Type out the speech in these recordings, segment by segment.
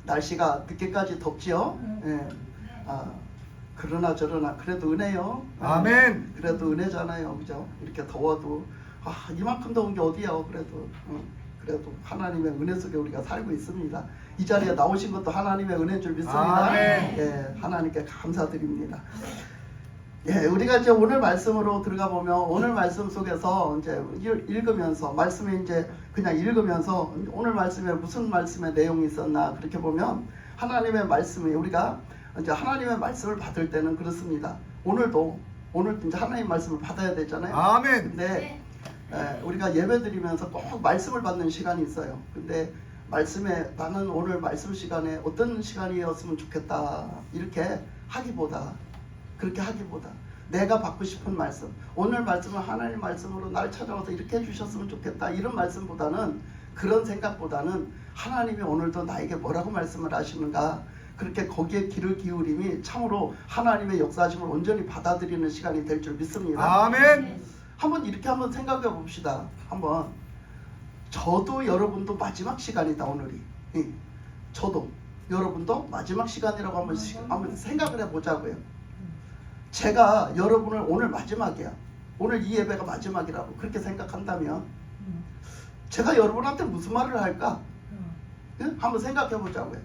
날씨가 늦게까지 덥지요. 예. 그러나 저러나 그래도 은혜요. 아멘. 그래도 은혜잖아요, 그죠? 이렇게 더워도 이만큼 더운 게 어디야? 그래도 하나님의 은혜 속에 우리가 살고 있습니다. 이 자리에 나오신 것도 하나님의 은혜인 줄 믿습니다. 아멘. 예, 하나님께 감사드립니다. 예, 우리가 이제 오늘 말씀으로 들어가 보면 오늘 말씀 속에서 이제 읽으면서 말씀을 이제 그냥 읽으면서 오늘 말씀에 무슨 말씀의 내용이 있었나 그렇게 보면 하나님의 말씀이 우리가 이제 하나님의 말씀을 받을 때는 그렇습니다. 오늘도 이제 하나님 말씀을 받아야 되잖아요. 아멘. 근데 우리가 예배드리면서 꼭 말씀을 받는 시간이 있어요. 근데 말씀에 나는 오늘 말씀 시간에 어떤 시간이었으면 좋겠다 이렇게 그렇게 하기보다 내가 받고 싶은 말씀, 오늘 말씀은 하나님 말씀으로 날 찾아와서 이렇게 해주셨으면 좋겠다 이런 말씀보다는, 그런 생각보다는 하나님이 오늘도 나에게 뭐라고 말씀을 하시는가, 그렇게 거기에 귀를 기울임이 참으로 하나님의 역사하심을 온전히 받아들이는 시간이 될 줄 믿습니다. 아멘. 이렇게 한번 생각해 봅시다. 저도 여러분도 마지막 시간이다 오늘이. 저도 여러분도 마지막 시간이라고 한번 생각을 해보자고요. 제가 여러분을 오늘 마지막이야, 오늘 이 예배가 마지막이라고 그렇게 생각한다면 제가 여러분한테 무슨 말을 할까? 한번 생각해 보자고요.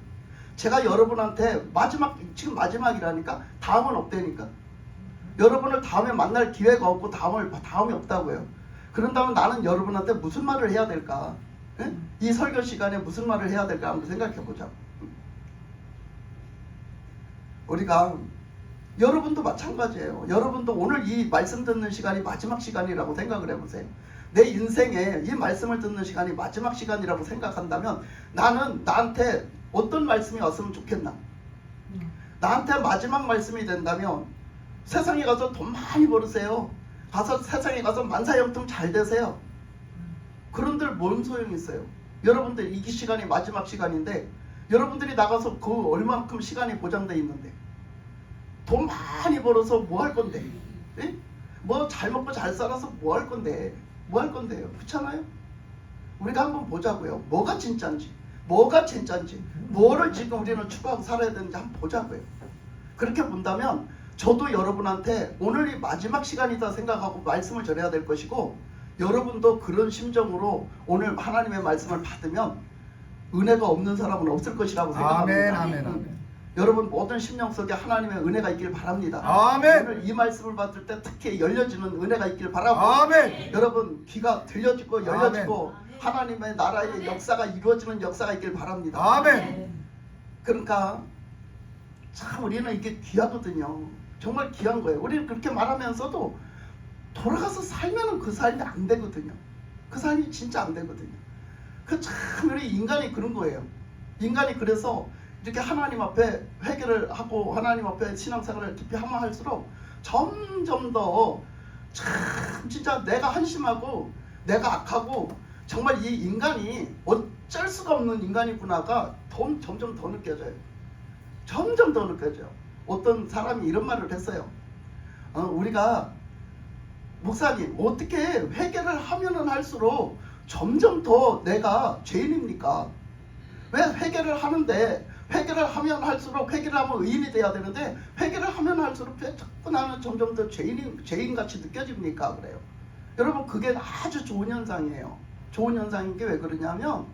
제가 여러분한테 지금 마지막이라니까 다음은 없다니까. 여러분을 다음에 만날 기회가 없고 다음이 없다고요. 그런다면 나는 여러분한테 무슨 말을 해야 될까? 이 설교 시간에 무슨 말을 해야 될까 한번 생각해 보자고. 우리가 여러분도 마찬가지예요. 여러분도 오늘 이 말씀 듣는 시간이 마지막 시간이라고 생각을 해보세요. 내 인생에 이 말씀을 듣는 시간이 마지막 시간이라고 생각한다면 나는 나한테 어떤 말씀이 왔으면 좋겠나? 나한테 마지막 말씀이 된다면 세상에 가서 돈 많이 벌으세요. 세상에 가서 만사형통 잘 되세요. 그런들 뭔 소용이 있어요? 여러분들 이 시간이 마지막 시간인데 여러분들이 나가서 그 얼만큼 시간이 보장돼 있는데 돈 많이 벌어서 뭐 할 건데? 뭐 잘 먹고 잘 살아서 뭐 할 건데? 뭐 할 건데요? 그렇잖아요? 우리가 한번 보자고요. 뭐가 진짜인지, 뭐를 지금 우리는 추구하고 살아야 되는지 한번 보자고요. 그렇게 본다면 저도 여러분한테 오늘이 마지막 시간이다 생각하고 말씀을 전해야 될 것이고, 여러분도 그런 심정으로 오늘 하나님의 말씀을 받으면 은혜가 없는 사람은 없을 것이라고 생각합니다. 아멘. 여러분 모든 심령 속에 하나님의 은혜가 있길 바랍니다. 아멘. 오늘 이 말씀을 받을 때 특히 열려지는 은혜가 있길 바라고, 아멘. 여러분 귀가 들려지고 열려지고 하나님의 나라의 역사가 이루어지는 역사가 있길 바랍니다. 아멘. 그러니까 참 우리는 이게 귀하거든요. 정말 귀한 거예요. 우리는 그렇게 말하면서도 돌아가서 살면은 그 삶이 안 되거든요. 그 삶이 진짜 안 되거든요. 참 우리 인간이 그런 거예요. 인간이 그래서 이렇게 하나님 앞에 회개를 하고 하나님 앞에 신앙생활을 깊이 하면 할수록 점점 더 참 진짜 내가 한심하고 내가 악하고 정말 이 인간이 어쩔 수가 없는 인간이구나가 점점 더 느껴져요. 점점 더 느껴져요. 어떤 사람이 이런 말을 했어요. 우리가 목사님 어떻게 회개를 하면은 할수록 점점 더 내가 죄인입니까? 왜 회개를 하는데 회개를 하면 할수록, 회개를 하면 의인이 돼야 되는데 회개를 하면 할수록 왜 자꾸 나는 점점 더 죄인같이 느껴집니까? 그래요. 여러분 그게 아주 좋은 현상이에요. 좋은 현상인 게 왜 그러냐면,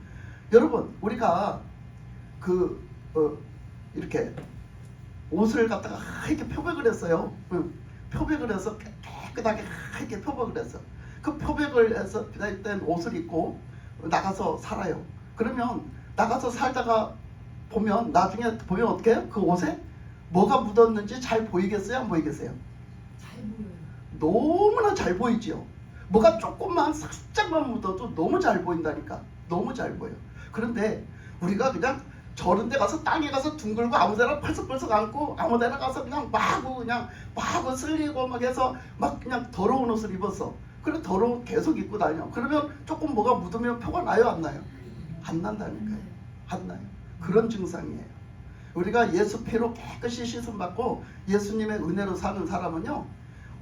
여러분 우리가 이렇게 옷을 갖다가 이렇게 표백을 했어요. 표백을 해서 깨끗하게 이렇게 표백을 했어. 그 표백을 해서 된 옷을 입고 나가서 살아요. 그러면 나가서 살다가 보면 나중에 보면 어떻게 해요? 그 옷에 뭐가 묻었는지 잘 보이겠어요? 안 보이겠어요? 잘 보여요. 너무나 잘 보이지요. 뭐가 조금만 살짝만 묻어도 너무 잘 보인다니까. 너무 잘 보여. 그런데 우리가 그냥 저런 데 가서 땅에 가서 둥글고 아무데나 펄썩펄썩 앉고 아무데나 가서 그냥 마구 쓸리고 막 해서 막 그냥 더러운 옷을 입었어. 그래 더러운 옷 계속 입고 다녀. 그러면 조금 뭐가 묻으면 표가 나요? 안 나요? 안 난다니까요. 안 나요. 그런 증상이에요. 우리가 예수 피로 깨끗이 씻음 받고 예수님의 은혜로 사는 사람은요,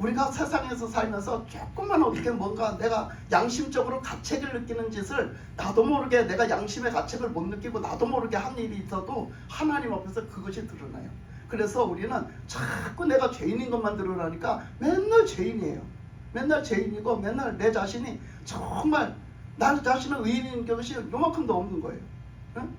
우리가 세상에서 살면서 조금만 어떻게 뭔가 내가 양심적으로 가책을 느끼는 짓을 나도 모르게 내가 양심의 가책을 못 느끼고 나도 모르게 한 일이 있어도 하나님 앞에서 그것이 드러나요. 그래서 우리는 자꾸 내가 죄인인 것만 드러나니까 맨날 죄인이에요. 맨날 죄인이고 맨날 내 자신이 정말 나 자신은 의인인 것이 요만큼도 없는 거예요. 응?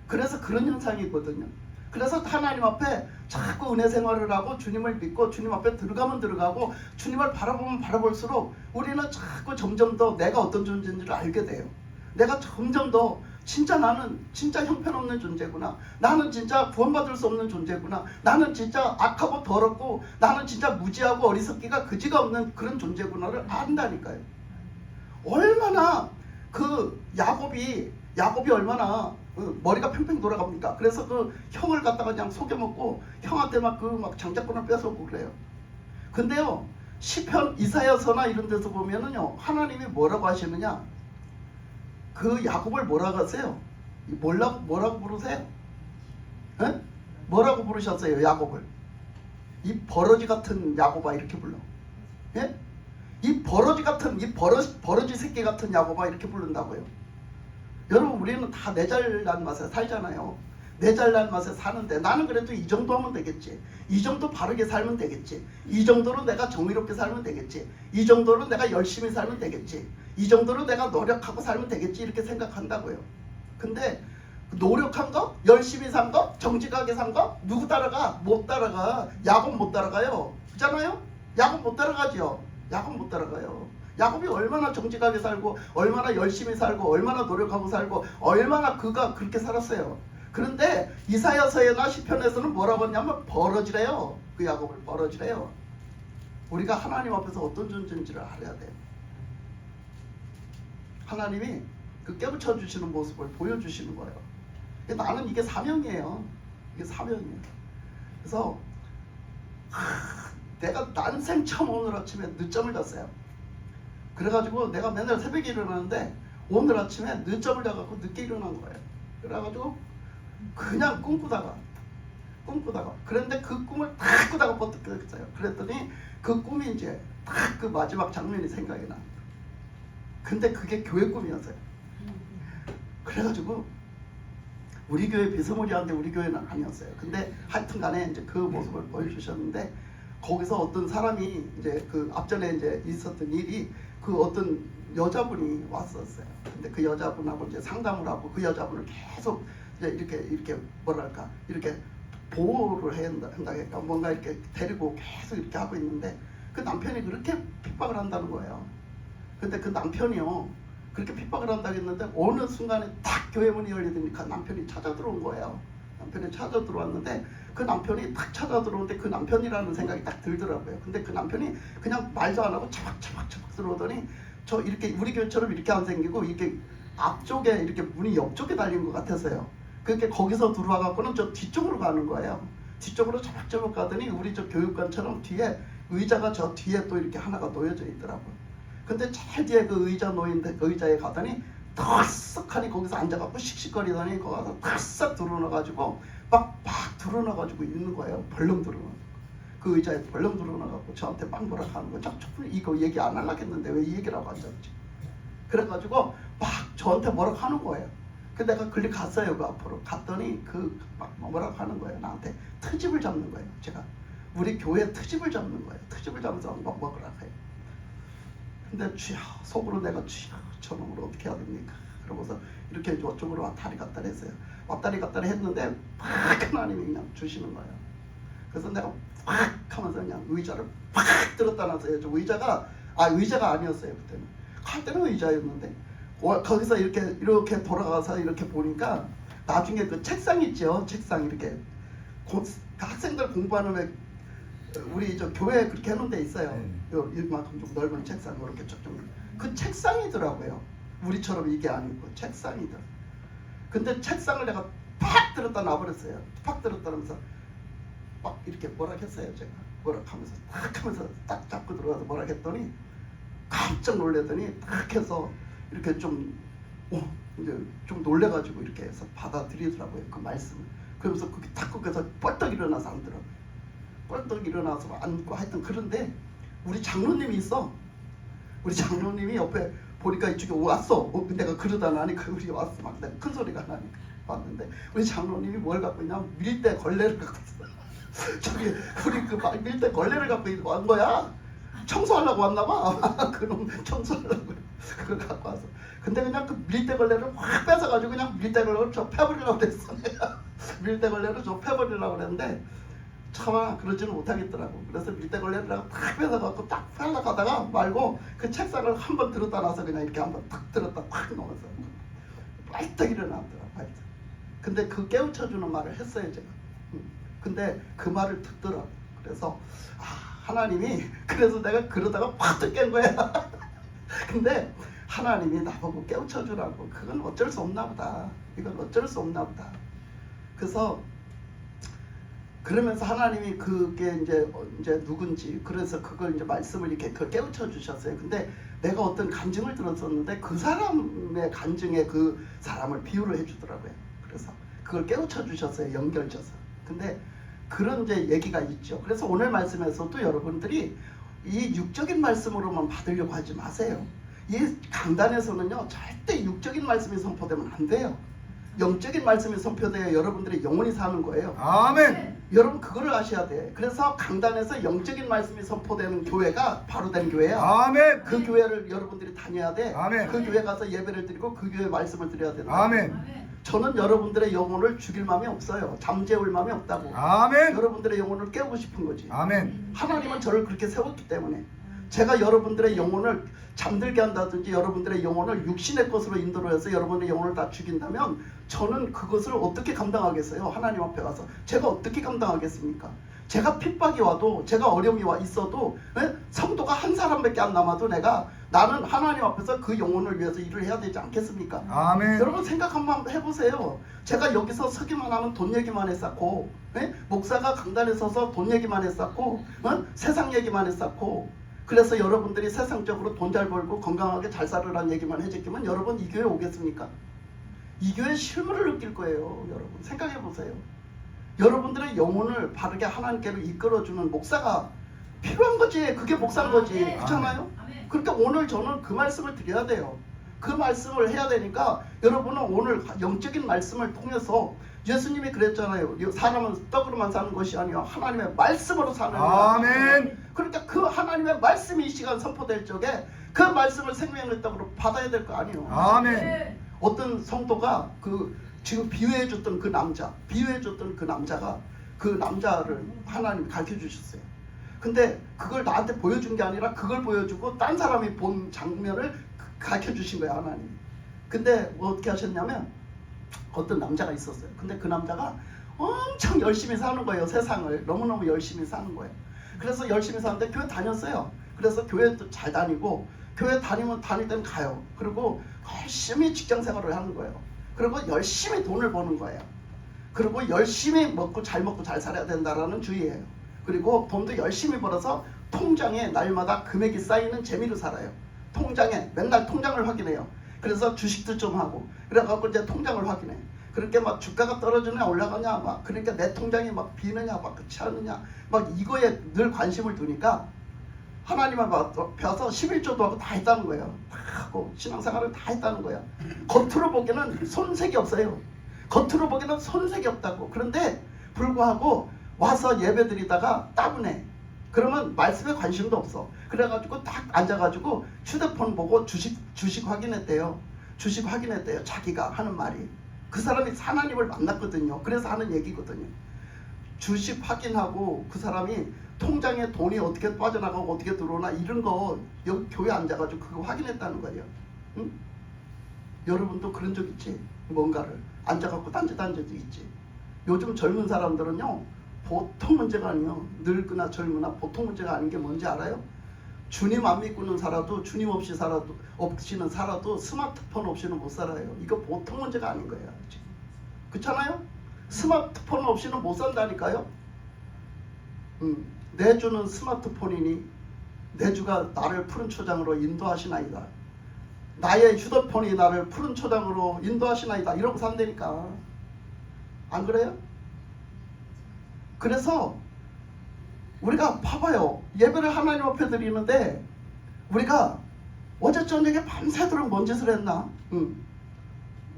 그래서 그런 현상이 있거든요. 그래서 하나님 앞에 자꾸 은혜 생활을 하고 주님을 믿고 주님 앞에 들어가면 들어가고 주님을 바라보면 바라볼수록 우리는 자꾸 점점 더 내가 어떤 존재인지를 알게 돼요. 내가 점점 더 진짜 나는 진짜 형편없는 존재구나. 나는 진짜 구원받을 수 없는 존재구나. 나는 진짜 악하고 더럽고 나는 진짜 무지하고 어리석기가 그지가 없는 그런 존재구나를 안다니까요. 얼마나 그 야곱이 얼마나 머리가 팽팽 돌아갑니까? 그래서 그 형을 갖다가 그냥 속여먹고 형한테 막 장자권을 뺏어오고 그래요. 근데요, 시편 이사야서나 이런 데서 보면은요, 하나님이 뭐라고 하시느냐? 그 야곱을 뭐라고 하세요? 뭐라고 부르세요? 에? 뭐라고 부르셨어요, 야곱을? 이 버러지 같은 야곱아 이렇게 불러. 예? 이 버러지 같은 이 버러지 새끼 같은 야곱아 이렇게 부른다고요. 여러분, 우리는 다 내 잘난 맛에 살잖아요. 내 잘난 맛에 사는데 나는 그래도 이 정도 하면 되겠지. 이 정도 바르게 살면 되겠지. 이 정도로 내가 정의롭게 살면 되겠지. 이 정도로 내가 열심히 살면 되겠지. 이 정도로 내가 노력하고 살면 되겠지. 이렇게 생각한다고요. 근데 노력한 거, 열심히 산 거, 정직하게 산 거 누구 따라가? 못 따라가. 야곱 못 따라가요. 그렇잖아요? 야곱 못 따라가죠. 야곱 못 따라가요. 야곱이 얼마나 정직하게 살고 얼마나 열심히 살고 얼마나 노력하고 살고 얼마나 그가 그렇게 살았어요. 그런데 이사야서나 시편에서는 뭐라고 했냐면 버러지래요. 그 야곱을 버러지래요. 우리가 하나님 앞에서 어떤 존재인지를 알아야 돼요. 하나님이 그 깨우쳐 주시는 모습을 보여주시는 거예요. 나는 이게 사명이에요. 이게 사명이에요. 그래서 내가 난생 처음 오늘 아침에 늦잠을 잤어요. 그래가지고 내가 맨날 새벽에 일어나는데 오늘 아침에 늦잠을 자갖고 늦게 일어난 거예요. 그래가지고 그냥 꿈꾸다가 그런데 그 꿈을 딱 꾸다가 버뜩 깼어요. 그랬더니 그 꿈이 이제 딱 그 마지막 장면이 생각이 나. 근데 그게 교회 꿈이었어요. 그래가지고 우리 교회 비스무리한데 우리 교회는 아니었어요. 근데 하여튼간에 이제 그 모습을 보여주셨는데 거기서 어떤 사람이 이제 그 앞전에 이제 있었던 일이 그 어떤 여자분이 왔었어요. 근데 그 여자분하고 이제 상담을 하고 그 여자분을 계속 이제 이렇게 뭐랄까 이렇게 보호를 해야 한다니까 뭔가 이렇게 데리고 계속 이렇게 하고 있는데 그 남편이 그렇게 핍박을 한다는 거예요. 근데 그 남편이요 그렇게 핍박을 한다고 했는데 어느 순간에 딱 교회 문이 열리니까 남편이 찾아 들어온 거예요. 남편이 찾아 들어왔는데 그 남편이 딱 찾아 들어오는데 그 남편이라는 생각이 딱 들더라고요. 근데 그 남편이 그냥 말도 안 하고 차박차박 들어오더니 저 이렇게 우리 교회처럼 이렇게 안 생기고 이렇게 앞쪽에 이렇게 문이 옆쪽에 달린 것 같아서요. 그렇게 거기서 들어와 갖고는 저 뒤쪽으로 가는 거예요. 뒤쪽으로 차박차박 가더니 우리 저 교육관처럼 뒤에 의자가 저 뒤에 또 이렇게 하나가 놓여져 있더라고요. 근데 제일 뒤에 그 의자 놓인 의자에 가더니 턱석하니 거기서 앉아갖고 씩씩거리더니 거기 가서 탁싹 들어놔가지고 막 들어놔가지고 있는 거예요. 벌렁 들어놔. 그 의자에 벌렁 들어놔갖고 저한테 막 뭐라 하는 거죠. 이거 얘기 안 하려고 했는데 왜 이 얘기라고 앉았지. 그래가지고 막 저한테 뭐라고 하는 거예요. 그 내가 글리 갔어요. 그 앞으로 갔더니 그 막 뭐라고 하는 거예요. 나한테 트집을 잡는 거예요. 제가 우리 교회 트집을 잡는 거예요. 트집을 잡면서 막 먹으라고 해요. 근데 주여 속으로 내가 주여 저놈을 어떻게 해야 됩니까? 그러고서 이렇게 이쪽으로 왔다리 갔다리 했어요. 왔다리 갔다리 했는데 팍 하나님이 그냥 주시는 거예요. 그래서 내가 팍 하면서 그냥 의자를 팍 들었다 놨어요. 저 의자가 아니었어요. 그때는 갈 때는 의자였는데 거기서 이렇게 돌아가서 이렇게 보니까 나중에 그 책상 있죠. 책상 이렇게 학생들 공부하는 왜 우리 저 교회 그렇게 해놓은 데 있어요. 이만큼 좀 넓은 책상 이렇게 그 책상이더라고요. 우리처럼 이게 아니고 책상이더라고요. 근데 책상을 내가 팍 들었다 놔버렸어요. 팍 들었다 하면서 막 이렇게 뭐라 했어요. 제가 뭐라 하면서 딱 하면서 딱 잡고 들어가서 뭐라 했더니 깜짝 놀랐더니 딱 해서 이렇게 이제 좀 놀래가지고 이렇게 해서 받아들이더라고요. 그 말씀을. 그러면서 그게 딱 거기서 뻘떡 일어나서 앉더라고요. 뻘떡 일어나서 앉고 하여튼 그런데 우리 장로님이 있어. 우리 장로님이 옆에 보니까 이쪽에 왔어. 내가 그러다 나니까 우리 왔어. 막 내가 큰 소리가 나니까 왔는데 우리 장로님이 뭘 갖고 있냐? 밀대 걸레를 갖고 있어. 저기 우리 그 밀대 걸레를 갖고 온 거야. 청소하려고 왔나 봐. 그놈 청소하려고 그걸 갖고 와서. 근데 그냥 그 밀대 걸레를 확 뺏어가지고 그냥 밀대 걸레를 저 패버리려고 그랬어. 내가 밀대 걸레를 저 패버리려고 그랬는데 차마 그러지는 못하겠더라고. 그래서 밀대 걸레를 탁 뺏어갖고 딱 살려가다가 말고 그 책상을 한번 들었다 놔서 그냥 이렇게 한번 탁 들었다 확 넣어서 빨딱 일어나더라. 빨딱. 근데 그 깨우쳐주는 말을 했어요 제가. 근데 그 말을 듣더라고. 그래서 하나님이 그래서 내가 그러다가 팍 깬 거야. 근데 하나님이 나보고 깨우쳐주라고. 그건 어쩔 수 없나 보다. 이건 어쩔 수 없나 보다. 그래서 그러면서 하나님이 그게 이제 누군지 그래서 그걸 이제 말씀을 이렇게 깨우쳐 주셨어요. 근데 내가 어떤 간증을 들었었는데 그 사람의 간증에 그 사람을 비유를 해주더라고요. 그래서 그걸 깨우쳐 주셨어요. 연결져서. 근데 그런 이제 얘기가 있죠. 그래서 오늘 말씀에서도 여러분들이 이 육적인 말씀으로만 받으려고 하지 마세요. 이 강단에서는요 절대 육적인 말씀이 선포되면 안 돼요. 영적인 말씀이 선포되어 여러분들의 영혼이 사는 거예요. 아멘. 여러분 그거를 아셔야 돼. 그래서 강단에서 영적인 말씀이 선포되는 교회가 바로 된 교회야. 아멘. 그 교회를 여러분들이 다녀야 돼. 아멘. 그 교회 가서 예배를 드리고 그 교회 말씀을 드려야 된다. 아멘. 저는 여러분들의 영혼을 죽일 마음이 없어요. 잠재울 마음이 없다고. 아멘. 여러분들의 영혼을 깨우고 싶은 거지. 아멘. 하나님은 저를 그렇게 세웠기 때문에 제가 여러분들의 영혼을 잠들게 한다든지 여러분들의 영혼을 육신의 것으로 인도로 해서 여러분의 영혼을 다 죽인다면 저는 그것을 어떻게 감당하겠어요? 하나님 앞에 가서 제가 어떻게 감당하겠습니까? 제가 핍박이 와도 제가 어려움이 와 있어도 성도가 한 사람밖에 안 남아도 나는 하나님 앞에서 그 영혼을 위해서 일을 해야 되지 않겠습니까? 아멘. 여러분 생각 한번 해보세요. 제가 여기서 서기만 하면 돈 얘기만 했었고 목사가 강단에 서서 돈 얘기만 했었고 세상 얘기만 했었고 그래서 여러분들이 세상적으로 돈 잘 벌고 건강하게 잘 살으라는 얘기만 해줬기면 여러분 이 교회 오겠습니까? 이 교회 실물을 느낄 거예요. 여러분 생각해 보세요. 여러분들의 영혼을 바르게 하나님께로 이끌어주는 목사가 필요한 거지. 그게 목사인 거지. 그렇잖아요? 그러니까 오늘 저는 그 말씀을 드려야 돼요. 그 말씀을 해야 되니까 여러분은 오늘 영적인 말씀을 통해서 예수님이 그랬잖아요. 사람은 떡으로만 사는 것이 아니라 하나님의 말씀으로 사는 거다. 아멘. 그러니까 그 하나님의 말씀이 이 시간 선포될 적에 그 말씀을 생명의 떡으로 받아야 될 거 아니에요. 아멘. 어떤 성도가 지금 비유해줬던 그 남자가 그 남자를 하나님이 가르쳐 주셨어요. 근데 그걸 나한테 보여준 게 아니라 그걸 보여주고 딴 사람이 본 장면을 가르쳐 주신 거예요, 하나님. 근데 어떻게 하셨냐면 어떤 남자가 있었어요. 근데 그 남자가 엄청 열심히 사는 거예요. 세상을 너무너무 열심히 사는 거예요. 그래서 열심히 사는데 교회 다녔어요. 그래서 교회도 잘 다니고 교회 다닐 때는 가요. 그리고 열심히 직장 생활을 하는 거예요. 그리고 열심히 돈을 버는 거예요. 그리고 열심히 먹고 잘 살아야 된다라는 주의예요. 그리고 돈도 열심히 벌어서 통장에 날마다 금액이 쌓이는 재미로 살아요. 통장에 맨날 통장을 확인해요. 그래서 주식도 좀 하고 그래갖고 이제 통장을 확인해. 그렇게 막 주가가 떨어지냐 올라가냐 막 그러니까 내 통장이 막 비느냐 막 그렇지 않느냐 막 이거에 늘 관심을 두니까 하나님을 뵈서 11조도 하고 다 했다는 거예요. 다 하고 신앙생활을 다 했다는 거예요. 겉으로 보기에는 손색이 없어요. 겉으로 보기에는 손색이 없다고. 그런데 불구하고 와서 예배드리다가 따분해. 그러면 말씀에 관심도 없어. 그래가지고 딱 앉아가지고 휴대폰 보고 주식 확인했대요. 주식 확인했대요. 자기가 하는 말이. 그 사람이 하나님을 만났거든요. 그래서 하는 얘기거든요. 주식 확인하고 그 사람이 통장에 돈이 어떻게 빠져나가고 어떻게 들어오나 이런 거 여기 교회 앉아가지고 그거 확인했다는 거예요. 응? 여러분도 그런 적 있지? 뭔가를 앉아갖고 딴짓도 있지. 요즘 젊은 사람들은요 보통 문제가 아니에요. 늙거나 젊으나 보통 문제가 아닌 게 뭔지 알아요? 주님 안 믿고는 살아도 주님 없이는 살아도 스마트폰 없이는 못 살아요. 이거 보통 문제가 아닌 거예요. 그렇잖아요? 스마트폰 없이는 못 산다니까요. 내 주는 스마트폰이니 내 주가 나를 푸른 초장으로 인도하시나이다. 나의 휴대폰이 나를 푸른 초장으로 인도하시나이다. 이러고 산다니까. 안 그래요? 그래서 우리가 봐봐요. 예배를 하나님 앞에 드리는데 우리가 어제 저녁에 밤새도록 뭔 짓을 했나?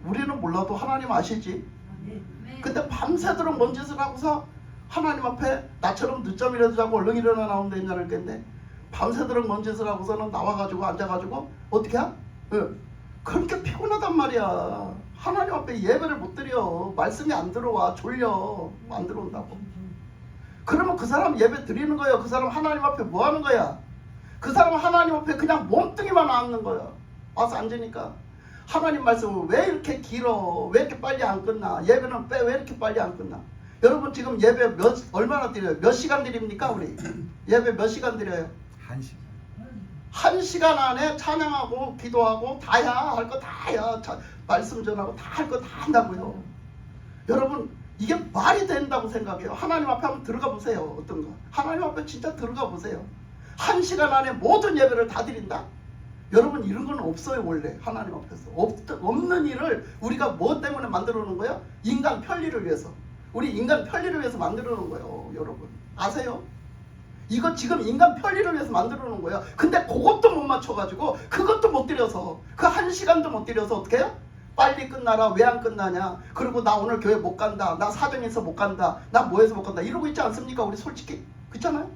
우리는 몰라도 하나님 아시지. 네. 근데 밤새도록 뭔 짓을 하고서 하나님 앞에 나처럼 늦잠이라도 자고 얼른 일어나 나오면 되냐를 겠네. 밤새도록 뭔 짓을 하고서는 나와가지고 앉아가지고 어떻게 하? 그렇게 피곤하단 말이야. 하나님 앞에 예배를 못 드려. 말씀이 안 들어와. 졸려. 안 들어온다고. 그러면 그 사람 예배 드리는 거야? 그 사람 하나님 앞에 뭐 하는 거야? 그 사람은 하나님 앞에 그냥 몸뚱이만 앉는 거야. 와서 앉으니까 하나님 말씀은 왜 이렇게 길어? 왜 이렇게 빨리 안 끝나? 예배는 왜 이렇게 빨리 안 끝나? 여러분 지금 예배 얼마나 드려요? 몇 시간 드립니까 우리? 예배 몇 시간 드려요? 1시간. 1시간 안에 찬양하고 기도하고 다야 할 거 다야. 말씀 전하고 다 할 거 다 한다고요. 여러분 이게 말이 된다고 생각해요. 하나님 앞에 한번 들어가 보세요. 어떤가? 하나님 앞에 진짜 들어가 보세요. 1시간 안에 모든 예배를 다 드린다? 여러분 이런 건 없어요. 원래 하나님 앞에서 없는 일을 우리가 뭐 때문에 만들어 놓은 거예요? 인간 편리를 위해서. 우리 인간 편리를 위해서 만들어 놓은 거예요. 여러분 아세요? 이거 지금 인간 편리를 위해서 만들어 놓은 거예요. 근데 그것도 못 맞춰가지고 그것도 못 드려서 그 1시간도 못 드려서 어떻게 해요? 빨리 끝나라. 왜 안 끝나냐? 그리고 나 오늘 교회 못 간다. 나 사정이 있어 못 간다. 나 뭐해서 못 간다. 이러고 있지 않습니까? 우리 솔직히 그렇잖아요.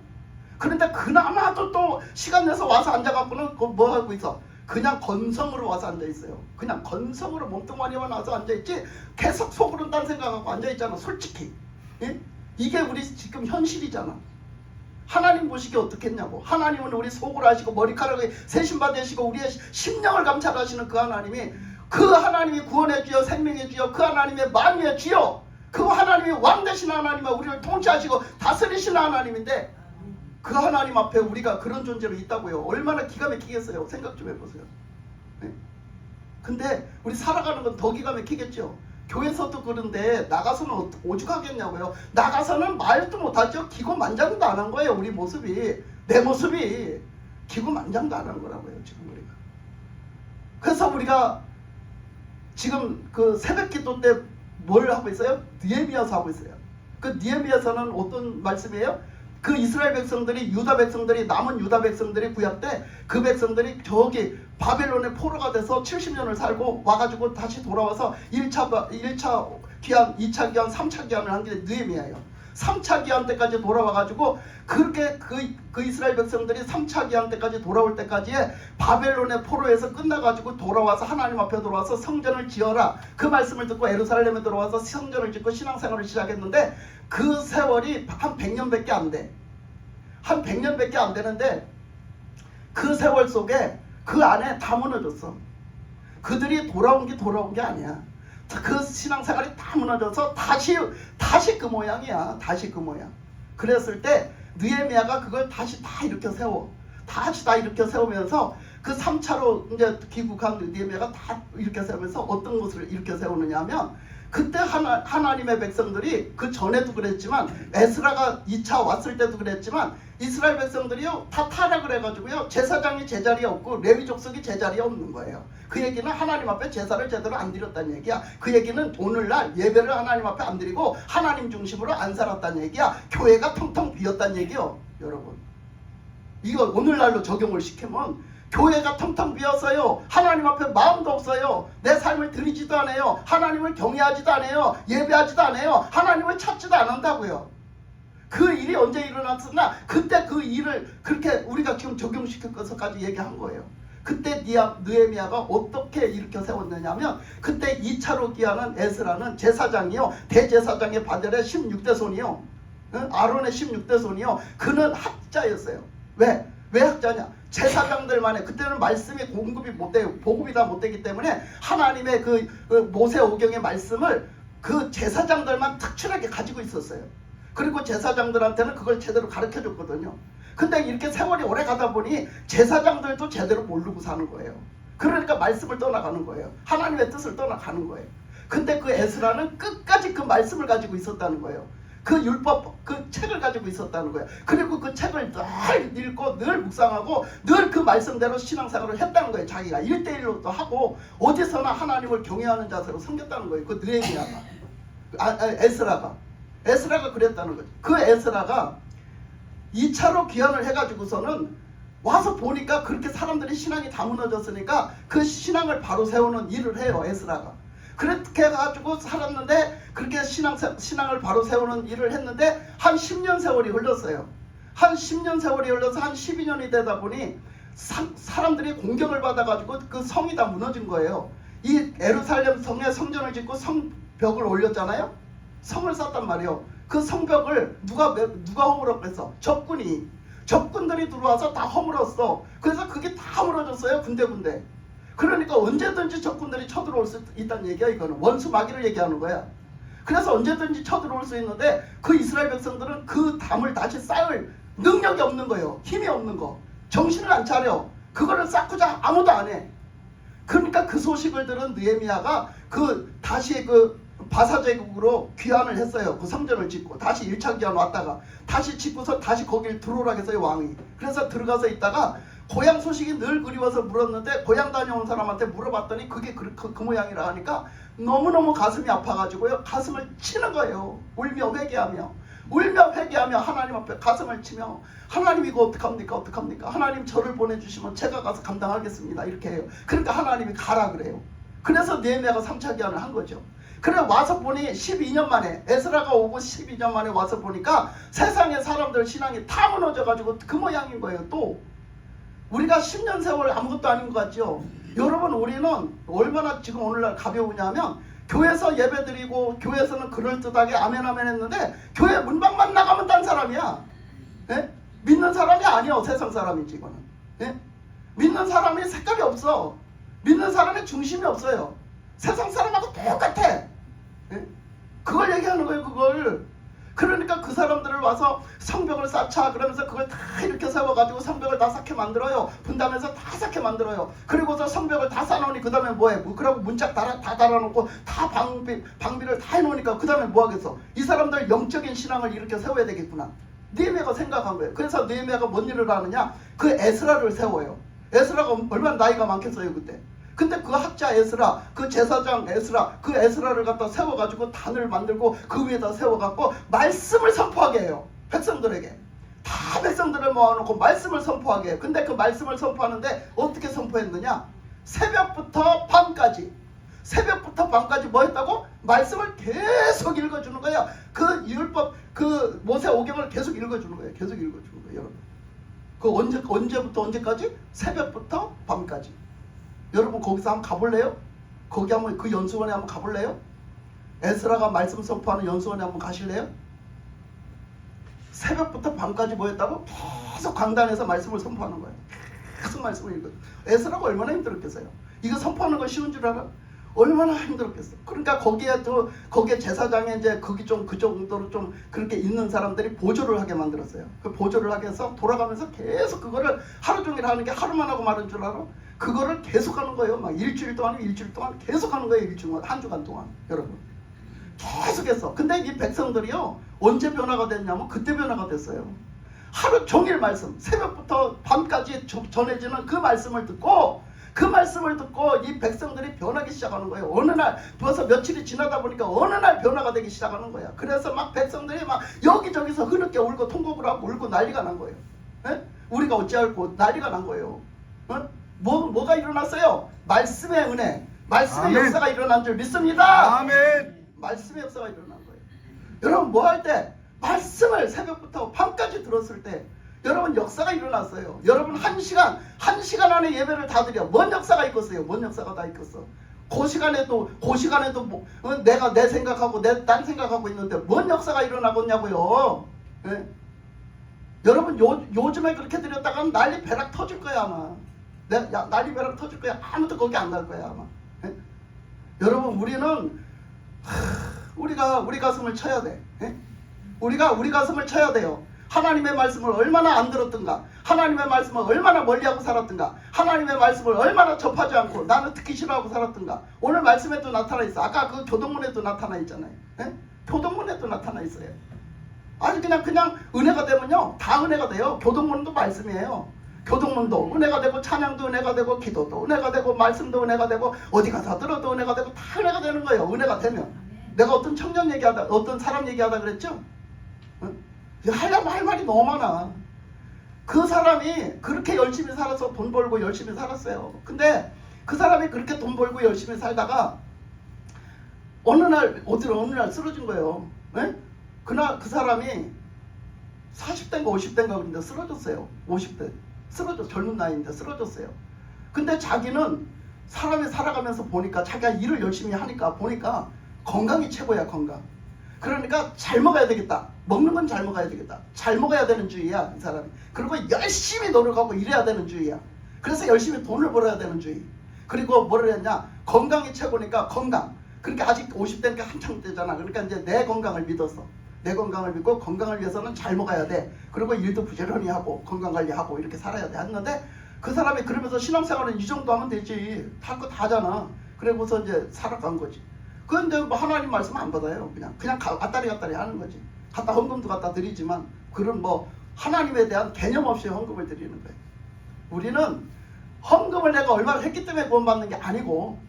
그런데 그나마도 또 시간 내서 와서 앉아갖고는 뭐 하고 있어? 그냥 건성으로 와서 앉아있어요. 그냥 건성으로 몸뚱아리만 와서 앉아있지 계속 속으로는 딴 생각하고 앉아있잖아. 솔직히 예? 이게 우리 지금 현실이잖아. 하나님 보시기 어떻겠냐고. 하나님은 우리 속을 아시고 머리카락에 세신바 되시고 우리의 심령을 감찰하시는 그 하나님이 그 하나님이 구원의 주여 생명의 주여 그 하나님의 만유의 주여 그 하나님이 왕 되신 하나님과 우리를 통치하시고 다스리시는 하나님인데 그 하나님 앞에 우리가 그런 존재로 있다고요. 얼마나 기가 막히겠어요. 생각 좀 해보세요. 네? 근데 우리 살아가는 건 더 기가 막히겠죠. 교회에서도 그런데 나가서는 오죽하겠냐고요. 나가서는 말도 못하죠. 기고만장도 안 한 거예요. 우리 모습이. 내 모습이 기고만장도 안 한 거라고요. 지금 우리가. 그래서 우리가 지금 그 새벽기도 때 뭘 하고 있어요? 느헤미야서 하고 있어요. 그 느헤미야서는 어떤 말씀이에요? 그 이스라엘 백성들이 유다 백성들이 남은 유다 백성들이 구약 때 그 백성들이 저기 바벨론의 포로가 돼서 70년을 살고 와가지고 다시 돌아와서 1차 귀환, 2차 귀환, 3차 귀환을 한 게 느헤미야예요. 3차 귀환 때까지 돌아와가지고 그렇게 그 이스라엘 백성들이 3차 귀환 때까지 돌아올 때까지의 바벨론의 포로에서 끝나가지고 돌아와서 하나님 앞에 돌아와서 성전을 지어라. 그 말씀을 듣고 예루살렘에 들어와서 성전을 짓고 신앙생활을 시작했는데 그 세월이 한 100년밖에 안 돼. 한 100년밖에 안 되는데 그 세월 속에 그 안에 다 무너졌어. 그들이 돌아온 게 아니야. 그 신앙생활이 다 무너져서 다시 그 모양이야. 다시 그 모양. 그랬을 때 느헤미야가 그걸 다시 다 일으켜 세워. 다시 다 일으켜 세우면서 그 3차로 이제 귀국한 느헤미야가 다 일으켜 세우면서 어떤 것을 일으켜 세우느냐 하면 그때 하나님의 백성들이 그 전에도 그랬지만 에스라가 2차 왔을 때도 그랬지만 이스라엘 백성들이요 다 타락을 해가지고요 제사장이 제자리에 없고 레위 족속이 제자리에 없는 거예요. 그 얘기는 하나님 앞에 제사를 제대로 안 드렸다는 얘기야. 그 얘기는 오늘날 예배를 하나님 앞에 안 드리고 하나님 중심으로 안 살았다는 얘기야. 교회가 텅텅 비었다는 얘기요. 여러분 이거 오늘날로 적용을 시키면 교회가 텅텅 비었어요. 하나님 앞에 마음도 없어요. 내 삶을 드리지도 않아요. 하나님을 경외하지도 않아요. 예배하지도 않아요. 하나님을 찾지도 않는다고요. 그 일이 언제 일어났으나 그때 그 일을 그렇게 우리가 지금 적용시킬 것까지 얘기한 거예요. 그때 느헤미야가 어떻게 일으켜 세웠느냐면 그때 2차로 귀환한 에스라는 제사장이요. 대제사장의 바델의 16대 손이요. 아론의 16대 손이요. 그는 학자였어요. 왜 학자냐? 제사장들만의 그때는 말씀이 공급이 못 돼요. 보급이 다 못 되기 때문에 하나님의 그 모세오경의 말씀을 그 제사장들만 특출하게 가지고 있었어요. 그리고 제사장들한테는 그걸 제대로 가르쳐 줬거든요. 근데 이렇게 세월이 오래 가다 보니 제사장들도 제대로 모르고 사는 거예요. 그러니까 말씀을 떠나가는 거예요. 하나님의 뜻을 떠나가는 거예요. 근데 그 에스라는 끝까지 그 말씀을 가지고 있었다는 거예요. 그 율법, 그 책을 가지고 있었다는 거예요. 그리고 그 책을 늘 읽고 늘 묵상하고 늘 그 말씀대로 신앙생활을 했다는 거예요. 자기가 1대1로 또 하고 어디서나 하나님을 경외하는 자세로 섬겼다는 거예요. 그 느헤미야가 에스라가 그랬다는 거죠. 그 에스라가 2차로 귀환을 해가지고서는 와서 보니까 그렇게 사람들이 신앙이 다 무너졌으니까 그 신앙을 바로 세우는 일을 해요, 에스라가. 그렇게 해가지고 살았는데, 그렇게 신앙을 바로 세우는 일을 했는데 한 10년 세월이 흘렀어요. 한 10년 세월이 흘러서 한 12년이 되다 보니 사람들이 공격을 받아가지고 그 성이 다 무너진 거예요. 이 예루살렘 성에 성전을 짓고 성벽을 올렸잖아요. 성을 쌓단 말이에요. 그 성벽을 누가 허물었겠어? 적군들이 들어와서 다 허물었어. 그래서 그게 다 무너졌어요, 군데군데. 그러니까 언제든지 적군들이 쳐들어올 수 있다는 얘기야. 이거는 원수 마귀를 얘기하는 거야. 그래서 언제든지 쳐들어올 수 있는데 그 이스라엘 백성들은 그 담을 다시 쌓을 능력이 없는 거예요. 힘이 없는 거. 정신을 안 차려. 그거를 쌓고자 아무도 안 해. 그러니까 그 소식을 들은 느헤미야가 다시 바사 제국으로 귀환을 했어요. 그 성전을 짓고 다시 1차 귀환 왔다가 다시 짓고서 다시 거길 들어오라고 했어요, 왕이. 그래서 들어가서 있다가 고향 소식이 늘 그리워서 물었는데, 고향 다녀온 사람한테 물어봤더니 그게 그 모양이라 하니까 너무너무 가슴이 아파가지고요, 가슴을 치는 거예요. 울며 회개하며 하나님 앞에 가슴을 치며, 하나님 이거 어떡합니까? 하나님 저를 보내주시면 제가 가서 감당하겠습니다, 이렇게 해요. 그러니까 하나님이 가라 그래요. 그래서 느헤미야가 3차 귀환을 한 거죠. 그래 와서 보니 12년 만에, 에스라가 오고 12년 만에 와서 보니까 세상의 사람들 신앙이 다 무너져가지고 그 모양인 거예요. 또 우리가 10년 세월 아무것도 아닌 것 같죠. 여러분, 우리는 얼마나 지금 오늘날 가벼우냐면, 교회에서 예배드리고 교회에서는 그럴듯하게 아멘 했는데 교회 문방만 나가면 딴 사람이야. 예? 믿는 사람이 아니야. 세상 사람이지 이거는. 예? 믿는 사람이 색깔이 없어. 믿는 사람의 중심이 없어요. 세상 사람하고 똑같아. 예? 그걸 얘기하는 거예요, 그걸. 그러니까 그 사람들을 와서 성벽을 쌓자 그러면서 그걸 다 이렇게 세워가지고 성벽을 다 쌓게 만들어요. 분담해서 다 쌓게 만들어요. 그리고서 성벽을 다 쌓아놓으니 그 다음에 뭐해? 그러고 문짝 다 달아놓고 다 방비를 다 해놓으니까 그 다음에 뭐 하겠어? 이 사람들 영적인 신앙을 이렇게 세워야 되겠구나. 느헤미야가 생각한 거예요. 그래서 느헤미야가 뭔 일을 하느냐? 그 에스라를 세워요. 에스라가 얼마나 나이가 많겠어요 그때. 근데 그 학자 에스라, 그 제사장 에스라, 그 에스라를 갖다 세워가지고 단을 만들고 그 위에다 세워갖고 말씀을 선포하게 해요. 백성들에게. 다 백성들을 모아놓고 말씀을 선포하게 해요. 근데 그 말씀을 선포하는데 어떻게 선포했느냐? 새벽부터 밤까지 뭐 했다고? 말씀을 계속 읽어주는 거예요. 그 율법, 그 모세 오경을 계속 읽어주는 거예요. 여러분. 그 언제부터 언제까지? 새벽부터 밤까지. 여러분 거기서 한번 가볼래요? 거기 한번 그 연수원에 한번 가볼래요? 에스라가 말씀 선포하는 연수원에 한번 가실래요? 새벽부터 밤까지 뭐 했다고? 계속 강단에서 말씀을 선포하는 거예요. 계속 말씀을 읽어요. 에스라가 얼마나 힘들었겠어요? 이거 선포하는 거 쉬운 줄 알아? 얼마나 힘들었겠어. 그러니까 거기에 제사장에 이제 그 정도로 좀 그렇게 있는 사람들이 보조를 하게 만들었어요. 그 보조를 하게 해서 돌아가면서 계속 그거를 하루 종일 하는 게 하루만 하고 마는 줄 알아? 그거를 계속 하는 거예요. 막 일주일 동안 계속 하는 거예요. 한 주간 동안. 여러분. 계속했어. 근데 이 백성들이요. 언제 변화가 됐냐면 그때 변화가 됐어요. 하루 종일 말씀, 새벽부터 밤까지 전해지는 그 말씀을 듣고 이 백성들이 변하기 시작하는 거예요. 어느 날 벌써 며칠이 지나다 보니까 어느 날 변화가 되기 시작하는 거야. 그래서 막 백성들이 막 여기저기서 흐느껴 울고 통곡을 하고 울고 난리가 난 거예요. 에? 우리가 어찌할꼬 난리가 난 거예요. 어? 뭐가 일어났어요? 말씀의 은혜, 말씀의 아멘. 역사가 일어난 줄 믿습니다. 아멘. 말씀의 역사가 일어난 거예요. 여러분 뭐 할 때? 말씀을 새벽부터 밤까지 들었을 때 여러분 역사가 일어났어요. 여러분 한 시간 안에 예배를 다 드려. 뭔 역사가 있겠어요? 뭔 역사가 다 있겠어? 그 시간에도 뭐, 내가 내 생각하고 딴 생각하고 있는데 뭔 역사가 일어나겠냐고요. 예? 여러분 요즘에 그렇게 드렸다가는 난리 배락 터질 거야 아마. 난리 배락 터질 거야. 아무도 거기 안 갈 거야 아마. 예? 여러분 우리는 우리 가슴을 쳐야 돼. 예? 우리가 우리 가슴을 쳐야 돼요. 하나님의 말씀을 얼마나 안 들었던가, 하나님의 말씀을 얼마나 멀리하고 살았던가, 하나님의 말씀을 얼마나 접하지 않고 나는 듣기 싫어하고 살았던가. 오늘 말씀에도 나타나 있어. 아까 그 교동문에도 나타나 있잖아요. 예? 교동문에도 나타나 있어요. 아니 그냥 은혜가 되면요 다 은혜가 돼요. 교동문도 말씀이에요. 교동문도 은혜가 되고 찬양도 은혜가 되고 기도도 은혜가 되고 말씀도 은혜가 되고 어디 가서 들어도 은혜가 되고 다 은혜가 되는 거예요. 은혜가 되면. 내가 어떤 사람 얘기하다 그랬죠? 할 말이 너무 많아. 그 사람이 그렇게 열심히 살아서 돈 벌고 열심히 살았어요. 근데 그 사람이 그렇게 돈 벌고 열심히 살다가 어느 날 쓰러진 거예요. 네? 그날 그 사람이 40대인가 50대인가 그런데 쓰러졌어요. 50대 젊은 나이인데 쓰러졌어요. 근데 자기는 사람이 살아가면서 보니까 자기가 일을 열심히 하니까 보니까 건강이 최고야. 건강. 그러니까 잘 먹어야 되겠다. 먹는 건 잘 먹어야 되겠다. 잘 먹어야 되는 주의야 이 사람이. 그리고 열심히 노력하고 일해야 되는 주의야. 그래서 열심히 돈을 벌어야 되는 주의. 그리고 뭐를 했냐, 건강이 최고니까 건강. 그러니까 아직 50대니까 한창 때잖아. 그러니까 이제 내 건강을 믿었어. 내 건강을 믿고 건강을 위해서는 잘 먹어야 돼. 그리고 일도 부지런히 하고 건강 관리하고 이렇게 살아야 돼 했는데, 그 사람이 그러면서 신앙생활은 이 정도 하면 되지. 할 거 다잖아. 그래서 이제 살아간 거지. 그런데 뭐 하나님 말씀 안 받아요. 그냥 왔다리 하는 거지. 갖다 헌금도 갖다 드리지만 그런 뭐 하나님에 대한 개념 없이 헌금을 드리는 거예요. 우리는 헌금을 내가 얼마나 했기 때문에 구원받는 게 아니고,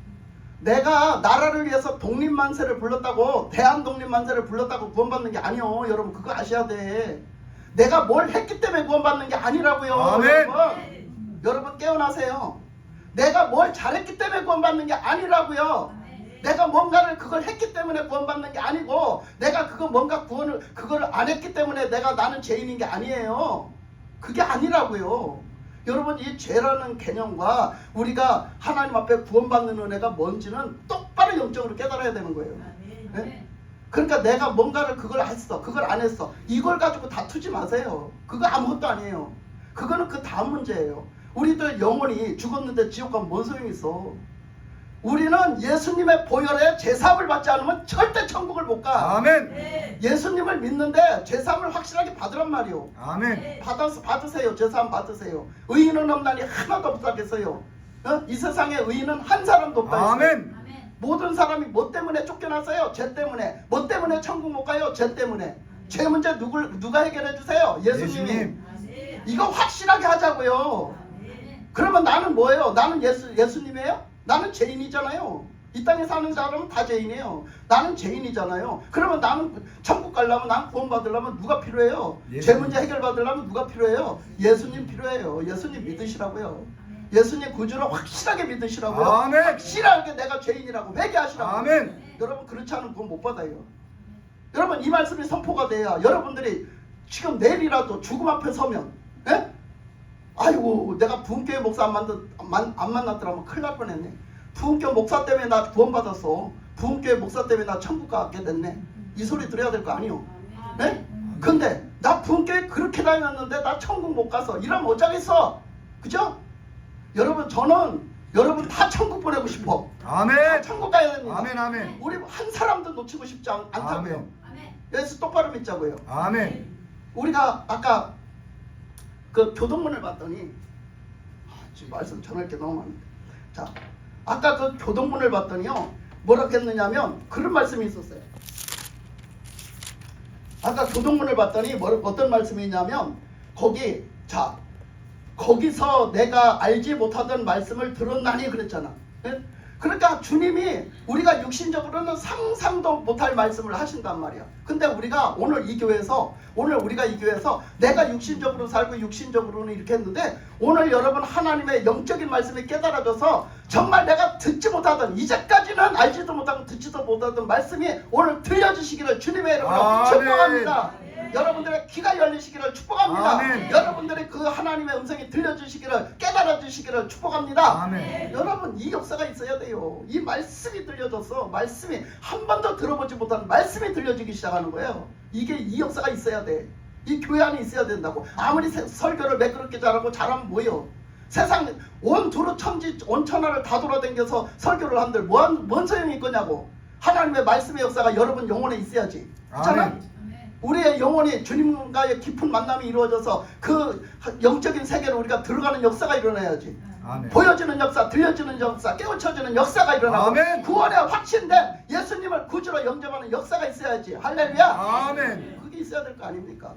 내가 나라를 위해서 독립만세를 불렀다고, 대한독립만세를 불렀다고 구원받는 게 아니요. 여러분 그거 아셔야 돼. 내가 뭘 했기 때문에 구원받는 게 아니라고요. 아멘. 여러분 깨어나세요. 내가 뭘 잘했기 때문에 구원받는 게 아니라고요. 내가 뭔가를 그걸 했기 때문에 구원받는 게 아니고, 내가 그걸 안 했기 때문에 나는 죄인인 게 아니에요. 그게 아니라고요. 여러분 이 죄라는 개념과 우리가 하나님 앞에 구원받는 은혜가 뭔지는 똑바로 영적으로 깨달아야 되는 거예요. 네? 그러니까 내가 뭔가를 그걸 했어, 그걸 안 했어, 이걸 가지고 다투지 마세요. 그거 아무것도 아니에요. 그거는 그 다음 문제예요. 우리들 영혼이 죽었는데 지옥 가면 뭔 소용이 있어. 우리는 예수님의 보혈에 제사함을 받지 않으면 절대 천국을 못 가. 아멘. 예수님을 믿는데 제사함을 확실하게 받으란 말이요. 아멘. 받으세요. 제사함 받으세요. 의인은 없나니 하나도 없다겠어요. 이 세상에 의인은 한 사람도 없다. 아멘. 모든 사람이 뭐 때문에 쫓겨났어요? 죄 때문에. 뭐 때문에 천국 못 가요? 죄 때문에. 죄 문제 누가 해결해 주세요? 예수님이. 이거 확실하게 하자고요. 그러면 나는 뭐예요? 나는 예수님이에요? 나는 죄인이잖아요. 이 땅에 사는 사람은 다 죄인이에요. 나는 죄인이잖아요. 그러면 나는 천국 가려면, 나는 구원 받으려면 누가 필요해요? 죄 문제 해결 받으려면 누가 필요해요? 예수님 필요해요. 예수님 믿으시라고요. 예수님 구주로 확실하게 믿으시라고요. 아멘. 확실하게 내가 죄인이라고 회개하시라고요. 아멘. 여러분 그렇지 않으면 구원 못 받아요. 여러분 이 말씀이 선포가 돼야 여러분들이 지금 내일이라도 죽음 앞에 서면, 예? 아이고 내가 부흥교회 목사 안 만났더라면 큰일 날 뻔했네. 부흥교회 목사 때문에 나 구원받았어. 부흥교회 목사 때문에 나 천국 가게 됐네. 이 소리 들어야 될 거 아니요. 네? 근데 나 부흥교회 그렇게 다녔는데 나 천국 못 가서 이러면 어쩌겠어. 그죠? 여러분 저는 여러분 다 천국 보내고 싶어. 아멘. 다 천국 가야 됩니다. 아멘. 아멘. 우리 한 사람도 놓치고 싶지 않다고요. 아멘. 예수 똑바로 믿자고요. 아멘. 우리가 아까 그 교동문을 봤더니 지금 말씀 전할 게 너무 많은데, 자 아까 그 교동문을 봤더니요 뭐라고 했느냐면 그런 말씀이 있었어요. 아까 교동문을 봤더니 어떤 말씀이 있냐면 거기서 내가 알지 못하던 말씀을 들었나니 그랬잖아. 네? 그러니까 주님이 우리가 육신적으로는 상상도 못할 말씀을 하신단 말이야. 근데 우리가 오늘 우리가 이 교회에서 내가 육신적으로 살고 육신적으로는 이렇게 했는데, 오늘 여러분 하나님의 영적인 말씀이 깨달아져서 정말 내가 듣지 못하던, 이제까지는 알지도 못하고 듣지도 못하던 말씀이 오늘 들려주시기를 주님의 이름으로 아멘. 축복합니다. 여러분들의 귀가 열리시기를 축복합니다. 아멘. 여러분들의 그 하나님의 음성이 들려주시기를, 깨달아주시기를 축복합니다. 아멘. 여러분 이 역사가 있어야 돼요. 이 말씀이 들려져서, 말씀이 한 번도 들어보지 못한 말씀이 들려지기 시작하는 거예요. 이 역사가 있어야 돼. 이 교회 안에 있어야 된다고. 아무리 설교를 매끄럽게 잘하면 뭐예요? 세상 온 천지 온천하를 다 돌아다녀서 설교를 한들 뭔 소용이 있겠냐고. 하나님의 말씀의 역사가 여러분 영혼에 있어야지. 그렇잖아? 아멘. 우리의 영혼이 주님과의 깊은 만남이 이루어져서 그 영적인 세계로 우리가 들어가는 역사가 일어나야지. 아멘. 보여지는 역사, 들려지는 역사, 깨우쳐지는 역사가 일어나고, 아멘. 구원에 확신된 예수님을 구주로 영접하는 역사가 있어야지. 할렐루야. 아멘. 그게 있어야 될 거 아닙니까?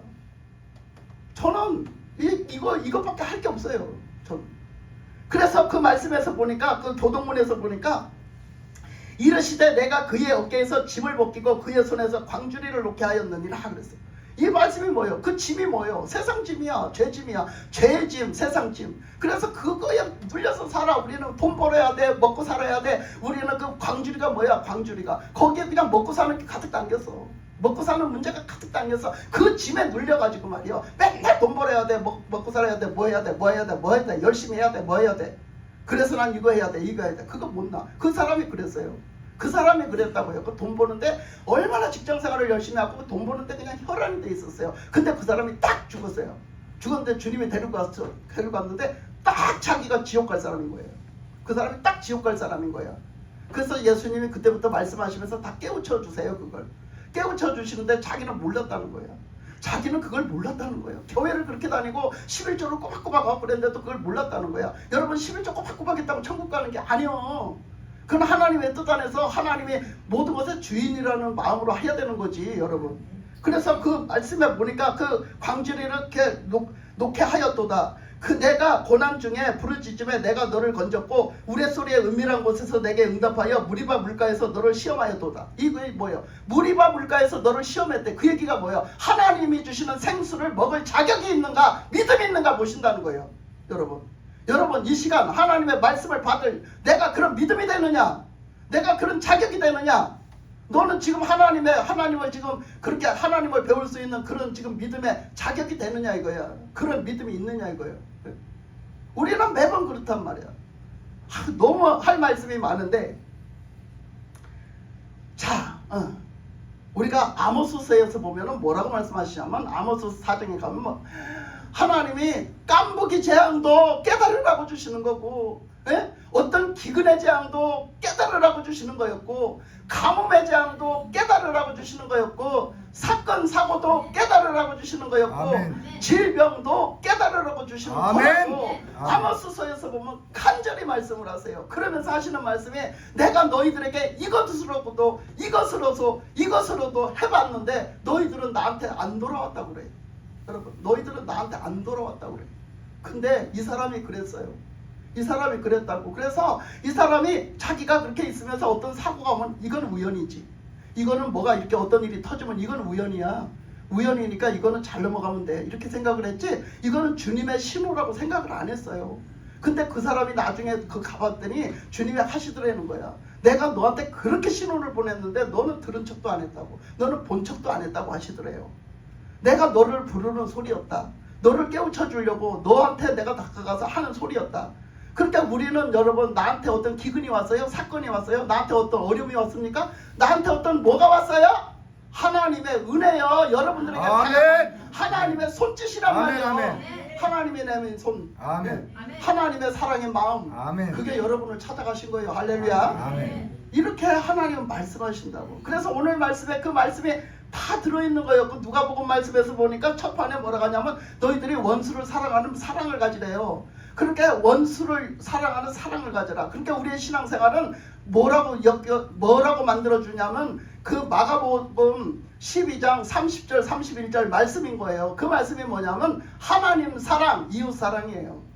저는 이것밖에 할 게 없어요. 저는. 그래서 그 말씀에서 보니까, 그 교동문에서 보니까 이르시되 내가 그의 어깨에서 짐을 벗기고 그의 손에서 광주리를 놓게 하였느니라 그랬어요. 이 말씀이 뭐예요? 그 짐이 뭐예요? 세상 짐이야, 죄 짐이야, 죄의 짐, 세상 짐. 그래서 그거에 눌려서 살아. 우리는 돈 벌어야 돼, 먹고 살아야 돼. 우리는 그 광주리가 뭐야? 광주리가 거기에 그냥 먹고 사는 게 가득 담겼어. 먹고 사는 문제가 가득 당겨서 그 짐에 눌려가지고 말이요. 맨날 돈 벌어야 돼, 먹고 살아야 돼, 뭐 해야 돼, 뭐 해야 돼, 뭐 해야 돼, 열심히 해야 돼, 뭐 해야 돼. 그래서 난 이거 해야 돼, 이거 해야 돼. 그거 못 나. 그 사람이 그랬어요. 그 사람이 그랬다고요. 그 돈 버는데 얼마나 직장생활을 열심히 하고 돈 버는데 그냥 혈안이 돼 있었어요. 근데 그 사람이 딱 죽었어요. 죽었는데 주님이 데리고 갔는데 딱 자기가 지옥 갈 사람인 거예요. 그 사람이 딱 지옥 갈 사람인 거예요. 그래서 예수님이 그때부터 말씀하시면서 다 깨우쳐 주세요. 그걸 깨우쳐 주시는데 자기는 몰랐다는 거예요. 자기는 그걸 몰랐다는 거예요. 교회를 그렇게 다니고 11조를 꼬박꼬박 하고 그랬는데도 그걸 몰랐다는 거야. 여러분 11조 꼬박꼬박 했다고 천국 가는 게 아니요. 그건 하나님의 뜻 안에서 하나님이 모든 것의 주인이라는 마음으로 해야 되는 거지, 여러분. 그래서 그 말씀에 보니까 그 광주리를 이렇게 놓게 하였도다. 그 내가 고난 중에 부르짖음에 내가 너를 건졌고 우레소리의 은밀한 곳에서 내게 응답하여 무리바 물가에서 너를 시험하였도다. 이게 뭐예요? 무리바 물가에서 너를 시험했대. 그 얘기가 뭐예요? 하나님이 주시는 생수를 먹을 자격이 있는가, 믿음이 있는가 보신다는 거예요. 여러분 이 시간 하나님의 말씀을 받을 내가 그런 믿음이 되느냐, 내가 그런 자격이 되느냐, 너는 지금 하나님을 지금 그렇게 하나님을 배울 수 있는 그런 지금 믿음의 자격이 되느냐 이거야. 그런 믿음이 있느냐 이거야. 우리는 매번 그렇단 말이야. 너무 할 말씀이 많은데, 자, 우리가 아모스서에서 보면은 뭐라고 말씀하시냐면, 아모스 4장에 가면 뭐 하나님이 깐부기 재앙도 깨달으라고 주시는 거고, 어떤 기근의 재앙도 깨달으라고 주시는 거였고, 가뭄의 재앙도 깨달으라고 주시는 거였고, 사건 사고도 깨달으라고 주시는 거였고, 아멘. 질병도 깨달으라도 주시는 아멘. 거였고, 아모스서에서 보면 간절히 말씀을 하세요. 그러면서 하시는 말씀이 내가 너희들에게 이것으로도 해봤는데 너희들은 나한테 안 돌아왔다고 그래요. 여러분, 너희들은 나한테 안 돌아왔다고 그래요. 근데 이 사람이 그랬어요. 이 사람이 그랬다고. 그래서 이 사람이 자기가 그렇게 있으면서 어떤 사고가 오면 이건 우연이지, 이거는 뭐가 이렇게 어떤 일이 터지면 이건 우연이야, 우연이니까 이거는 잘 넘어가면 돼, 이렇게 생각을 했지, 이거는 주님의 신호라고 생각을 안 했어요. 근데 그 사람이 나중에 그 가봤더니 주님이 하시더라는 거야. 내가 너한테 그렇게 신호를 보냈는데 너는 들은 척도 안 했다고, 너는 본 척도 안 했다고 하시더래요. 내가 너를 부르는 소리였다. 너를 깨우쳐 주려고 너한테 내가 다가가서 하는 소리였다. 그러니까 우리는 여러분, 나한테 어떤 기근이 왔어요? 사건이 왔어요? 나한테 어떤 어려움이 왔습니까? 나한테 어떤 뭐가 왔어요? 하나님의 은혜요. 여러분들에게 아멘. 하나님의 손짓이란 아멘, 말이에요. 아멘. 하나님의 내민 손, 아멘. 하나님의 사랑의 마음, 아멘. 그게 여러분을 찾아가신 거예요. 할렐루야. 아멘. 이렇게 하나님은 말씀하신다고. 그래서 오늘 말씀에 그 말씀이 다 들어있는 거예요. 그 누가복음 말씀에서 보니까 첫 판에 뭐라고 하냐면 너희들이 원수를 사랑하는 사랑을 가지래요. 그렇게 원수를 사랑하는 사랑을 가져라. 그러니까 우리의 신앙생활은 뭐라고 만들어주냐면 그 마가복음 12장 30절 31절 말씀인 거예요. 그 말씀이 뭐냐면 하나님 사랑, 이웃 사랑이에요.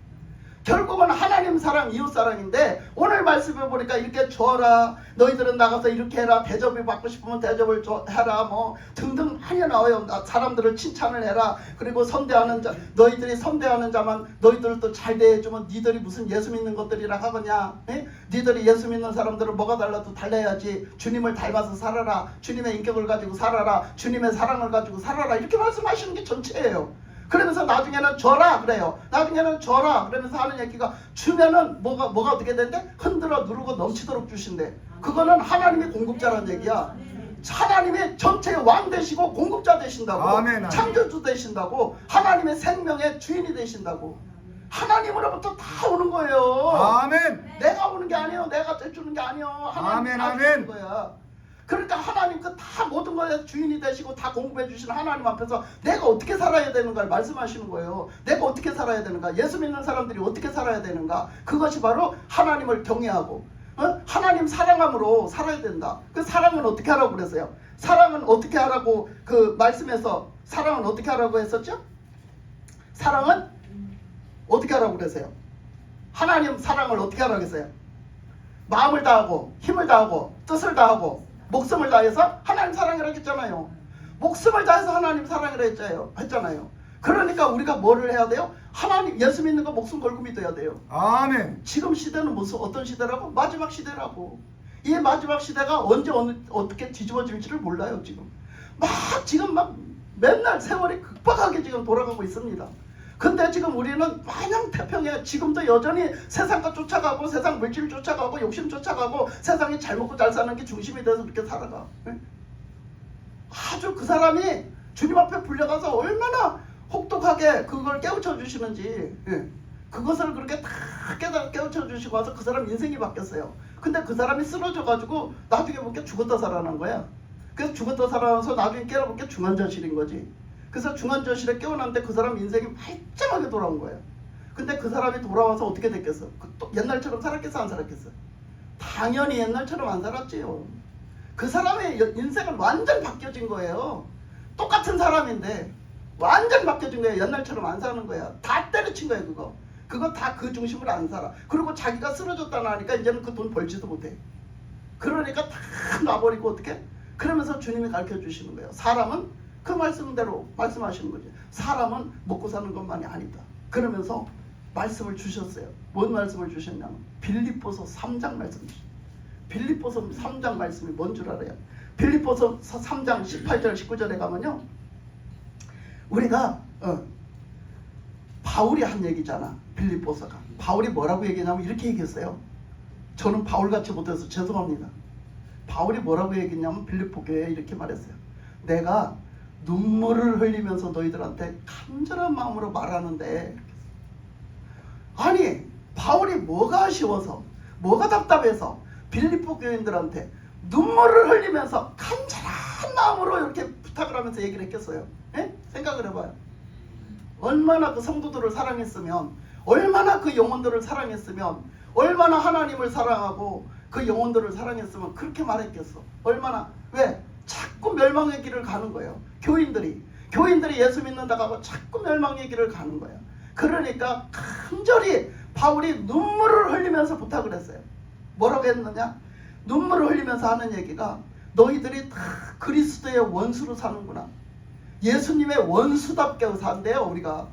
결국은 하나님 사랑, 이웃 사랑인데 오늘 말씀을 보니까 이렇게 줘라, 너희들은 나가서 이렇게 해라, 대접을 받고 싶으면 대접을 해라, 뭐 등등 많이 나와요. 사람들을 칭찬을 해라. 그리고 선대하는 자, 너희들이 선대하는 자만 너희들도 잘 대해주면 니들이 무슨 예수 믿는 것들이라 하거냐. 니들이 예수 믿는 사람들은 뭐가 달라도 달라야지. 주님을 닮아서 살아라, 주님의 인격을 가지고 살아라, 주님의 사랑을 가지고 살아라, 이렇게 말씀하시는 게 전체예요. 그러면서 나중에는 줘라 그래요. 나중에는 줘라 그러면서 하는 얘기가, 주면은 뭐가 어떻게 된대? 흔들어 누르고 넘치도록 주신대. 그거는 하나님이 공급자라는 얘기야. 하나님이 전체의 왕 되시고 공급자 되신다고. 아멘. 창조주 되신다고. 하나님의 생명의 주인이 되신다고. 하나님으로부터 다 오는 거예요. 아멘. 내가 오는 게 아니에요. 내가 주는 게 아니에요. 하나님 다 주는 거야. 그러니까 하나님 그 다 모든 것의 주인이 되시고 다 공급해 주시는 하나님 앞에서 내가 어떻게 살아야 되는가를 말씀하시는 거예요. 내가 어떻게 살아야 되는가, 예수 믿는 사람들이 어떻게 살아야 되는가, 그것이 바로 하나님을 경외하고 하나님 사랑함으로 살아야 된다. 그 사랑은 어떻게 하라고 그랬어요? 사랑은 어떻게 하라고 그 말씀에서 사랑은 어떻게 하라고 했었죠? 사랑은 어떻게 하라고 그랬어요? 하나님 사랑을 어떻게 하라고 했어요? 마음을 다하고 힘을 다하고 뜻을 다하고 목숨을 다해서 하나님 사랑이라고 했잖아요. 목숨을 다해서 하나님 사랑을 했잖아요. 그러니까 우리가 뭐를 해야 돼요? 하나님 예수 믿는 거 목숨 걸고 믿어야 돼요. 아멘. 지금 시대는 무슨 어떤 시대라고? 마지막 시대라고. 이 마지막 시대가 언제 어떻게 뒤집어질지를 몰라요. 지금 지금 막 맨날 세월이 급박하게 지금 돌아가고 있습니다. 근데 지금 우리는 마냥 태평해. 지금도 여전히 세상과 쫓아가고 세상 물질 쫓아가고 욕심 쫓아가고 세상이 잘 먹고 잘 사는 게 중심이 돼서 그렇게 살아가. 아주 그 사람이 주님 앞에 불려가서 얼마나 혹독하게 그걸 깨우쳐 주시는지, 그것을 그렇게 다 깨우쳐 주시고 와서 그 사람 인생이 바뀌었어요. 근데 그 사람이 쓰러져 가지고 나중에 보니까 죽었다 살아난 거야. 그래서 죽었다 살아나서 나중에 깨어보니까 중환자실인 거지. 그래서 중환자실에 깨어났는데 그 사람 인생이 말짱하게 돌아온 거예요. 근데 그 사람이 돌아와서 어떻게 됐겠어? 또 옛날처럼 살았겠어 안 살았겠어? 당연히 옛날처럼 안 살았지요. 그 사람의 인생은 완전 바뀌어진 거예요. 똑같은 사람인데 완전 바뀌어진 거예요. 옛날처럼 안 사는 거야. 다 때려친 거예요. 그거 다 그 중심으로 안 살아. 그리고 자기가 쓰러졌다 나니까 이제는 그 돈 벌지도 못해. 그러니까 다 놔버리고 어떻게? 그러면서 주님이 가르쳐 주시는 거예요. 사람은 그 말씀대로 말씀하시는 거죠. 사람은 먹고 사는 것만이 아니다. 그러면서 말씀을 주셨어요. 뭔 말씀을 주셨냐면 빌립보서 3장 말씀 주셨어요. 빌립보서 3장 말씀이 뭔 줄 알아요? 빌립보서 3장 18절 19절에 가면요, 우리가 바울이 한 얘기잖아. 빌립보서가 바울이 뭐라고 얘기했냐면 이렇게 얘기했어요. 저는 바울같이 못해서 죄송합니다. 바울이 뭐라고 얘기했냐면 빌립보 교회에 이렇게 말했어요. 내가 눈물을 흘리면서 너희들한테 간절한 마음으로 말하는데, 아니 바울이 뭐가 아쉬워서 뭐가 답답해서 빌립보 교인들한테 눈물을 흘리면서 간절한 마음으로 이렇게 부탁을 하면서 얘기를 했겠어요? 생각을 해봐요. 얼마나 그 성도들을 사랑했으면, 얼마나 그 영혼들을 사랑했으면, 얼마나 하나님을 사랑하고 그 영혼들을 사랑했으면 그렇게 말했겠어. 얼마나. 왜? 자꾸 멸망의 길을 가는 거예요. 교인들이 예수 믿는다고 하고 자꾸 멸망의 길을 가는 거예요. 그러니까 간절히 바울이 눈물을 흘리면서 부탁을 했어요. 뭐라고 했느냐? 눈물을 흘리면서 하는 얘기가 너희들이 다 그리스도의 원수로 사는구나. 예수님의 원수답게 산대요. 우리가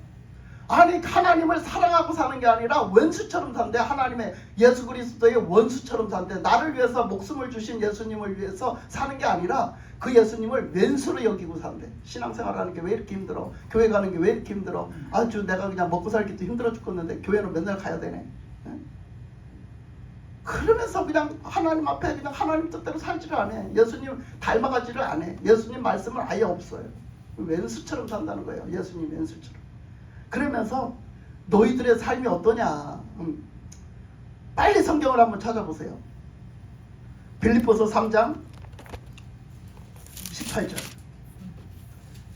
아니 하나님을 사랑하고 사는 게 아니라 원수처럼 산대. 하나님의 예수 그리스도의 원수처럼 산대. 나를 위해서 목숨을 주신 예수님을 위해서 사는 게 아니라 그 예수님을 왼수로 여기고 산대. 신앙생활하는 게 왜 이렇게 힘들어? 교회 가는 게 왜 이렇게 힘들어? 아주 내가 그냥 먹고 살기도 힘들어 죽겠는데 교회는 맨날 가야 되네. 그러면서 그냥 하나님 앞에 그냥 하나님 뜻대로 살지를 안 해. 예수님 닮아가지를 안 해. 예수님 말씀은 아예 없어요. 왼수처럼 산다는 거예요. 예수님 왼수처럼. 그러면서 너희들의 삶이 어떠냐? 빨리 성경을 한번 찾아보세요. 빌립보서 3장 18절.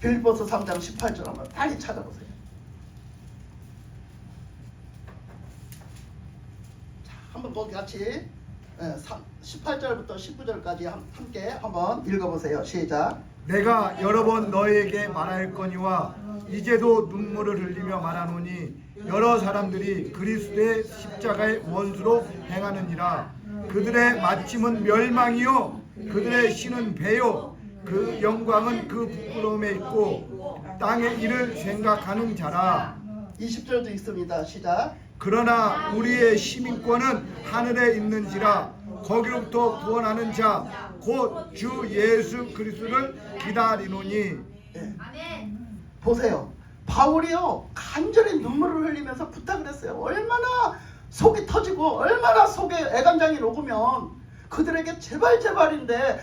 빌립보서 3장 18절 한번 빨리 찾아보세요. 자, 한번 또 같이 18절부터 19절까지 함께 한번 읽어보세요. 시작. 내가 여러 번 너에게 말하였거니와 이제도 눈물을 흘리며 말하노니 여러 사람들이 그리스도의 십자가의 원수로 행하느니라. 그들의 마침은 멸망이요 그들의 신은 배요 그 영광은 그 부끄러움에 있고 땅의 일을 생각하는 자라. 20절도 있습니다. 시작. 그러나 우리의 시민권은 하늘에 있는지라. 거기로부터 구원하는 자 곧 주 예수 그리스도를 기다리노니. 보세요. 바울이요 간절히 눈물을 흘리면서 부탁을 했어요. 얼마나 속이 터지고 얼마나 속에 애간장이 녹으면 그들에게 제발인데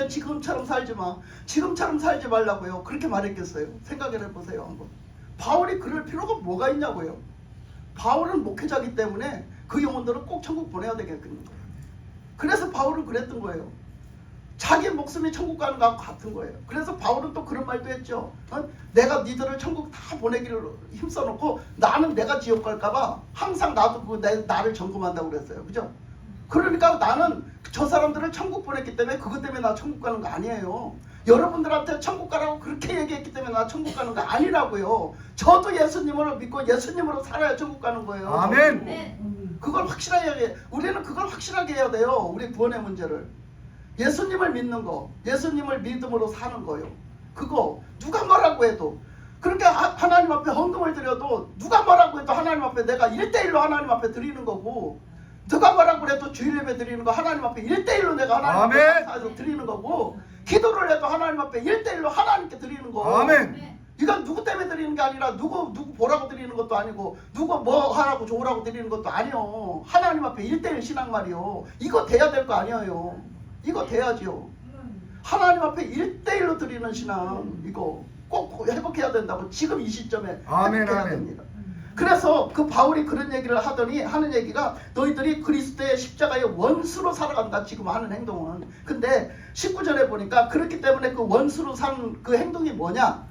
지금처럼 살지 마. 지금처럼 살지 말라고요. 그렇게 말했겠어요. 생각을 해보세요. 한번. 바울이 그럴 필요가 뭐가 있냐고요. 바울은 목회자이기 때문에 그 영혼들은 꼭 천국 보내야 되겠거든요. 그래서 바울은 그랬던 거예요. 자기 목숨이 천국 가는 것과 같은 거예요. 그래서 바울은 또 그런 말도 했죠. 내가 니들을 천국 다 보내기를 힘써놓고 나는 내가 지옥 갈까봐 항상 나도 나를 점검한다고 그랬어요. 그죠? 그러니까 나는 저 사람들을 천국 보냈기 때문에 그것 때문에 나 천국 가는 거 아니에요. 여러분들한테 천국 가라고 그렇게 얘기했기 때문에 나 천국 가는 거 아니라고요. 저도 예수님으로 믿고 예수님으로 살아야 천국 가는 거예요. 아멘. 그걸 확실하게 우리는 그걸 확실하게 해야 돼요. 우리 구원의 문제를. 예수님을 믿는 거, 예수님을 믿음으로 사는 거요. 그거 누가 뭐라고 해도 그렇게 하나님 앞에 헌금을 드려도 누가 뭐라고 해도 하나님 앞에 내가 1대1로 하나님 앞에 드리는 거고, 누가 뭐라고 해도 주일 예배 드리는 거 하나님 앞에 1대1로 내가 하나님 앞에 아멘. 감사해서 드리는 거고, 기도를 해도 하나님 앞에 1대1로 하나님께 드리는 거. 아멘. 이건 누구 때문에 드리는 게 아니라 누구 보라고 드리는 것도 아니고 누구 뭐 하라고 좋으라고 드리는 것도 아니요. 하나님 앞에 1대1 신앙 말이요. 이거 돼야 될 거 아니에요. 이거 돼야지요. 하나님 앞에 1대1로 드리는 신앙, 이거 꼭 회복해야 된다고 지금 이 시점에 아멘, 회복해야 아멘. 됩니다. 그래서 그 바울이 그런 얘기를 하더니 하는 얘기가 너희들이 그리스도의 십자가의 원수로 살아간다 지금 하는 행동은. 근데 19절에 보니까 그렇기 때문에 그 원수로 사는 그 행동이 뭐냐,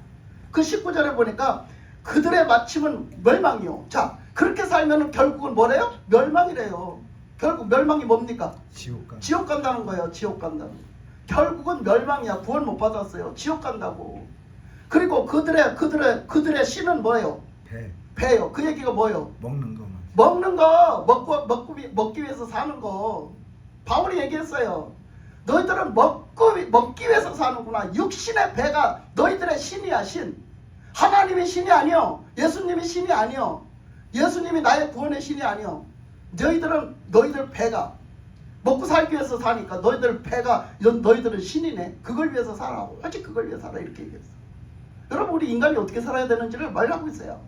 그 19절에 보니까 그들의 마침은 멸망이요. 자, 그렇게 살면 결국은 뭐래요? 멸망이래요. 결국 멸망이 뭡니까? 지옥 가. 지옥 간다는 거예요. 지옥 간다는 거. 결국은 멸망이야. 구원 못 받았어요. 지옥 간다고. 그리고 그들의 신은 뭐예요? 배. 배요. 그 얘기가 뭐예요? 먹는 것만. 먹는 거, 먹기 위해서 사는 거. 바울이 얘기했어요. 너희들은 먹기 위해서 사는구나. 육신의 배가 너희들의 신이야, 신. 하나님이 신이 아니요. 예수님이 신이 아니요. 예수님이 나의 구원의 신이 아니요. 너희들 배가 먹고 살기 위해서 사니까 너희들 배가, 너희들은 신이네. 그걸 위해서 살아. 오직 그걸 위해서 살아. 이렇게 얘기했어. 여러분, 우리 인간이 어떻게 살아야 되는지를 말하고 있어요.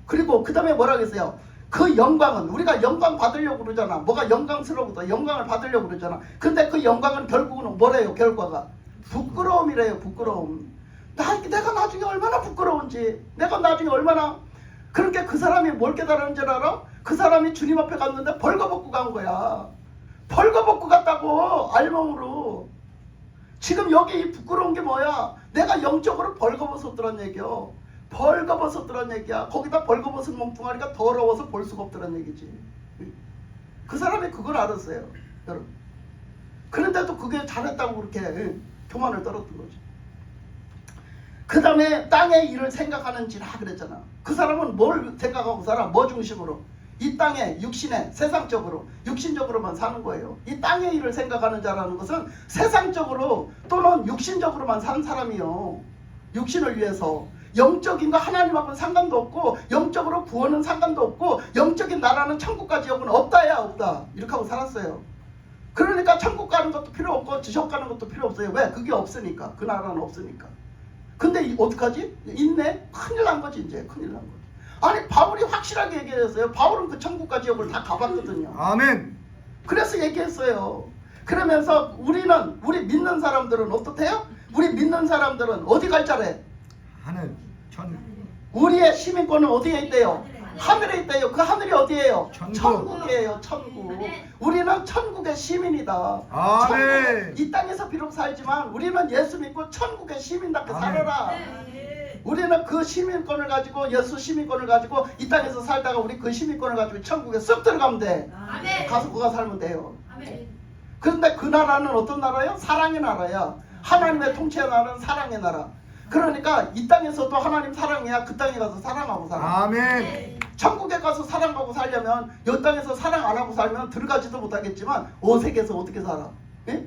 그리고 그 다음에 뭐라고 했어요? 그 영광은, 우리가 영광 받으려고 그러잖아. 뭐가 영광스러워서 영광을 받으려고 그러잖아. 근데 그 영광은 결국은 뭐래요? 결과가 부끄러움이래요. 부끄러움. 내가 나중에 얼마나 부끄러운지, 내가 나중에 얼마나. 그렇게 그 사람이 뭘 깨달은 줄 알아? 그 사람이 주님 앞에 갔는데 벌거벗고 간 거야. 벌거벗고 갔다고, 알몸으로. 지금 여기 이 부끄러운 게 뭐야? 내가 영적으로 벌거벗었더란 얘기요. 벌거벗었더란 얘기야. 거기다 벌거벗은 몸뚱아리가 더러워서 볼 수가 없더란 얘기지. 그 사람이 그걸 알았어요, 여러분. 그런데도 그게 잘했다고 그렇게 교만을 떨었던 거지. 그 다음에 땅의 일을 생각하는지라 그랬잖아. 그 사람은 뭘 생각하고 살아? 뭐 중심으로? 이 땅에, 육신에, 세상적으로, 육신적으로만 사는 거예요. 이 땅의 일을 생각하는 자라는 것은 세상적으로 또는 육신적으로만 사는 사람이요. 육신을 위해서. 영적인 거 하나님하고는 상관도 없고, 영적으로 구원은 상관도 없고, 영적인 나라는 천국까지 여부는 없다야 없다. 이렇게 하고 살았어요. 그러니까 천국 가는 것도 필요 없고 지옥 가는 것도 필요 없어요. 왜? 그게 없으니까. 그 나라는 없으니까. 근데 어떡하지? 있네? 큰일 난 거지. 이제 큰일 난 거지. 아니, 바울이 확실하게 얘기했어요. 바울은 그 천국과 지옥을 다 가봤거든요. 아멘. 그래서 얘기했어요. 그러면서 우리 믿는 사람들은 어떻대요? 우리 믿는 사람들은 어디 갈 자래? 하늘 천. 우리의 시민권은 어디에 있대요? 하늘에 있대요. 그 하늘이 어디예요? 천국. 천국이에요. 천국. 우리는 천국의 시민이다. 아멘. 이 땅에서 비록 살지만 우리는 예수 믿고 천국의 시민답게 아멘. 살아라. 우리는 그 시민권을 가지고, 예수 시민권을 가지고 이 땅에서 살다가 우리 그 시민권을 가지고 천국에 쓱 들어가면 돼. 아멘. 가서 그가 살면 돼요. 아멘. 그런데 그 나라는 어떤 나라예요? 사랑의 나라야. 하나님의 통치의 나라는 사랑의 나라. 그러니까 이 땅에서도 하나님 사랑해야 그 땅에 가서 사랑하고 살아. 아멘. 천국에 가서 사랑하고 살려면 이 땅에서 사랑 안 하고 살면 들어가지도 못하겠지만 어색해서 어떻게 살아? 예?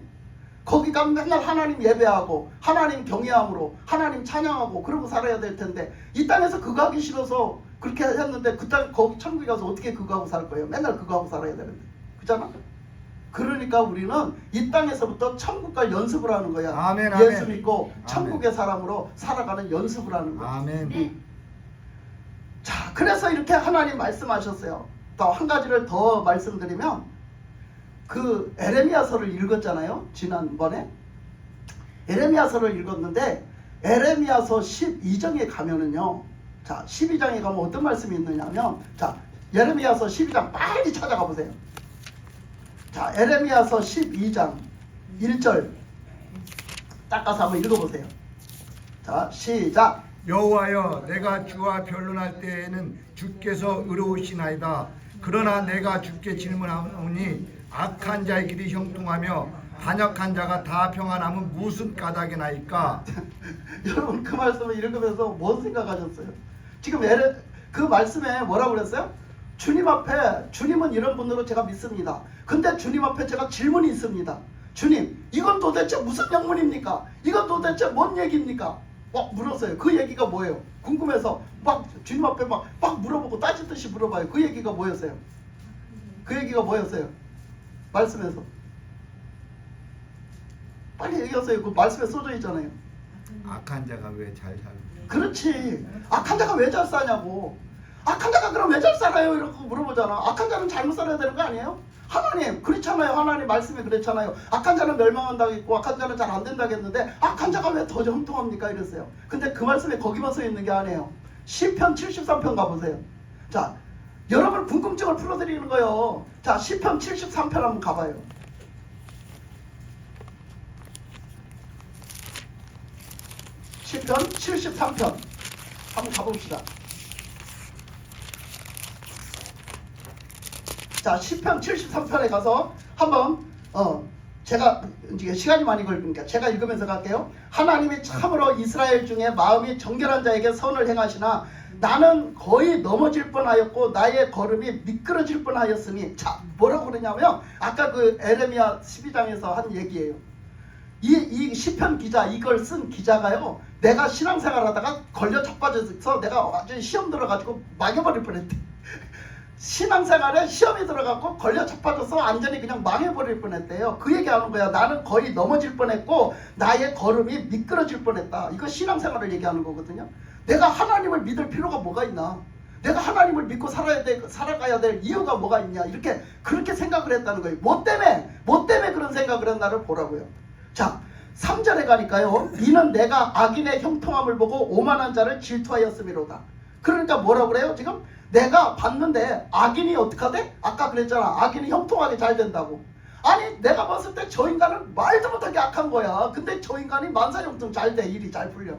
거기 가면 맨날 하나님 예배하고 하나님 경외함으로 하나님 찬양하고 그러고 살아야 될 텐데, 이 땅에서 그거 하기 싫어서 그렇게 했는데 그 땅 거기 천국에 가서 어떻게 그거 하고 살 거예요? 맨날 그거 하고 살아야 되는데. 그렇잖아? 그러니까 우리는 이 땅에서부터 천국 갈 연습을 하는 거야. 아멘, 예수 아멘. 믿고 아멘. 천국의 사람으로 살아가는 연습을 하는 거야. 아멘. 자, 그래서 이렇게 하나님 말씀하셨어요. 또 한 가지를 더 말씀드리면, 그 에레미야서를 읽었잖아요. 지난번에 에레미야서를 읽었는데 에레미야서 12장에 가면은요, 자 12장에 가면 어떤 말씀이 있느냐면, 자 에레미야서 12장 빨리 찾아가 보세요. 자 에레미야서 12장 1절 딱 가서 한번 읽어보세요. 자 시작. 여호와여, 내가 주와 변론할 때에는 주께서 의로우시나이다. 그러나 내가 주께 질문하오니 악한 자의 길이 형통하며 반역한 자가 다 평안함은 무슨 까닭이 나이까? 여러분, 그 말씀을 읽으면서 뭔 생각하셨어요? 지금 그 말씀에 뭐라고 그랬어요? 주님 앞에, 주님은 이런 분으로 제가 믿습니다. 근데 주님 앞에 제가 질문이 있습니다. 주님, 이건 도대체 무슨 영문입니까? 이건 도대체 뭔 얘기입니까? 물었어요. 그 얘기가 뭐예요? 궁금해서 막 주님 앞에 막 물어보고 따지듯이 물어봐요. 그 얘기가 뭐였어요? 그 얘기가 뭐였어요? 말씀에서. 빨리 얘기하세요. 그 말씀에 써져 있잖아요. 악한 자가 왜 잘 살고? 그렇지. 악한 자가 왜 잘 사냐고. 악한 자가 그럼 왜 잘 살아요? 이렇게 물어보잖아. 악한 자는 잘못 살아야 되는 거 아니에요? 하나님 그렇잖아요. 하나님 말씀이 그랬잖아요. 악한 자는 멸망한다고 했고 악한 자는 잘 안 된다고 했는데 악한 자가 왜 더 형통합니까? 이랬어요. 근데 그 말씀에 거기만 써 있는 게 아니에요. 시편 73편 가보세요. 자, 여러분 궁금증을 풀어드리는 거예요. 자, 시편 73편 한번 가봐요. 시편 73편 한번 가봅시다. 자, 시편 73편에 가서 한번 제가 이제 시간이 많이 걸리니까 제가 읽으면서 갈게요. 하나님이 참으로 이스라엘 중에 마음이 정결한 자에게 선을 행하시나 나는 거의 넘어질 뻔하였고 나의 걸음이 미끄러질 뻔하였으니. 자, 뭐라고 그러냐면 아까 그 에레미야 12장에서 한 얘기예요. 이 시편 기자, 이걸 쓴 기자가요, 내가 신앙생활 하다가 걸려 자빠져서 내가 완전히 시험 들어가지고 망해버릴 뻔했대. 신앙생활에 시험이 들어가고 걸려 자빠져서 완전히 그냥 망해버릴 뻔했대요. 그 얘기하는 거야. 나는 거의 넘어질 뻔했고 나의 걸음이 미끄러질 뻔했다. 이거 신앙생활을 얘기하는 거거든요. 내가 하나님을 믿을 필요가 뭐가 있나? 내가 하나님을 믿고 살아가야 될 이유가 뭐가 있냐? 그렇게 생각을 했다는 거예요. 뭐 때문에 그런 생각을 했나를 보라고요. 자, 3절에 가니까요. 이는 내가 악인의 형통함을 보고 오만한 자를 질투하였음이로다. 그러니까 뭐라고 그래요? 지금 내가 봤는데 악인이 어떡하대? 아까 그랬잖아. 악인이 형통하게 잘 된다고. 아니, 내가 봤을 때 저 인간은 말도 못하게 악한 거야. 근데 저 인간이 만사형통 잘 돼. 일이 잘 풀려.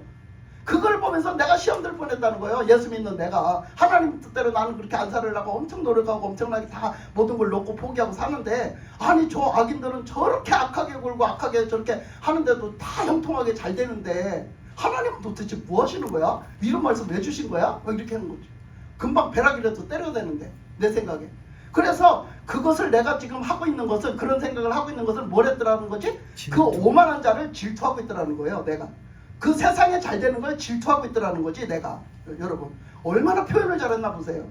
그걸 보면서 내가 시험 들 뻔했다는 거예요. 예수 믿는 내가. 하나님 뜻대로 나는 그렇게 안 살으려고 엄청 노력하고 엄청나게 다 모든 걸 놓고 포기하고 사는데, 아니 저 악인들은 저렇게 악하게 굴고 악하게 저렇게 하는데도 다 형통하게 잘 되는데 하나님은 도대체 뭐 하시는 거야? 이런 말씀 왜 주신 거야? 이렇게 하는 거지. 금방 벼락이라도 때려야 되는데, 내 생각에. 그래서 그것을 내가 지금 하고 있는 것은, 그런 생각을 하고 있는 것은 뭘 했더라는 거지? 그 오만한 자를 질투하고 있더라는 거예요. 내가 그 세상에 잘 되는 걸 질투하고 있더라는 거지. 내가. 여러분 얼마나 표현을 잘했나 보세요.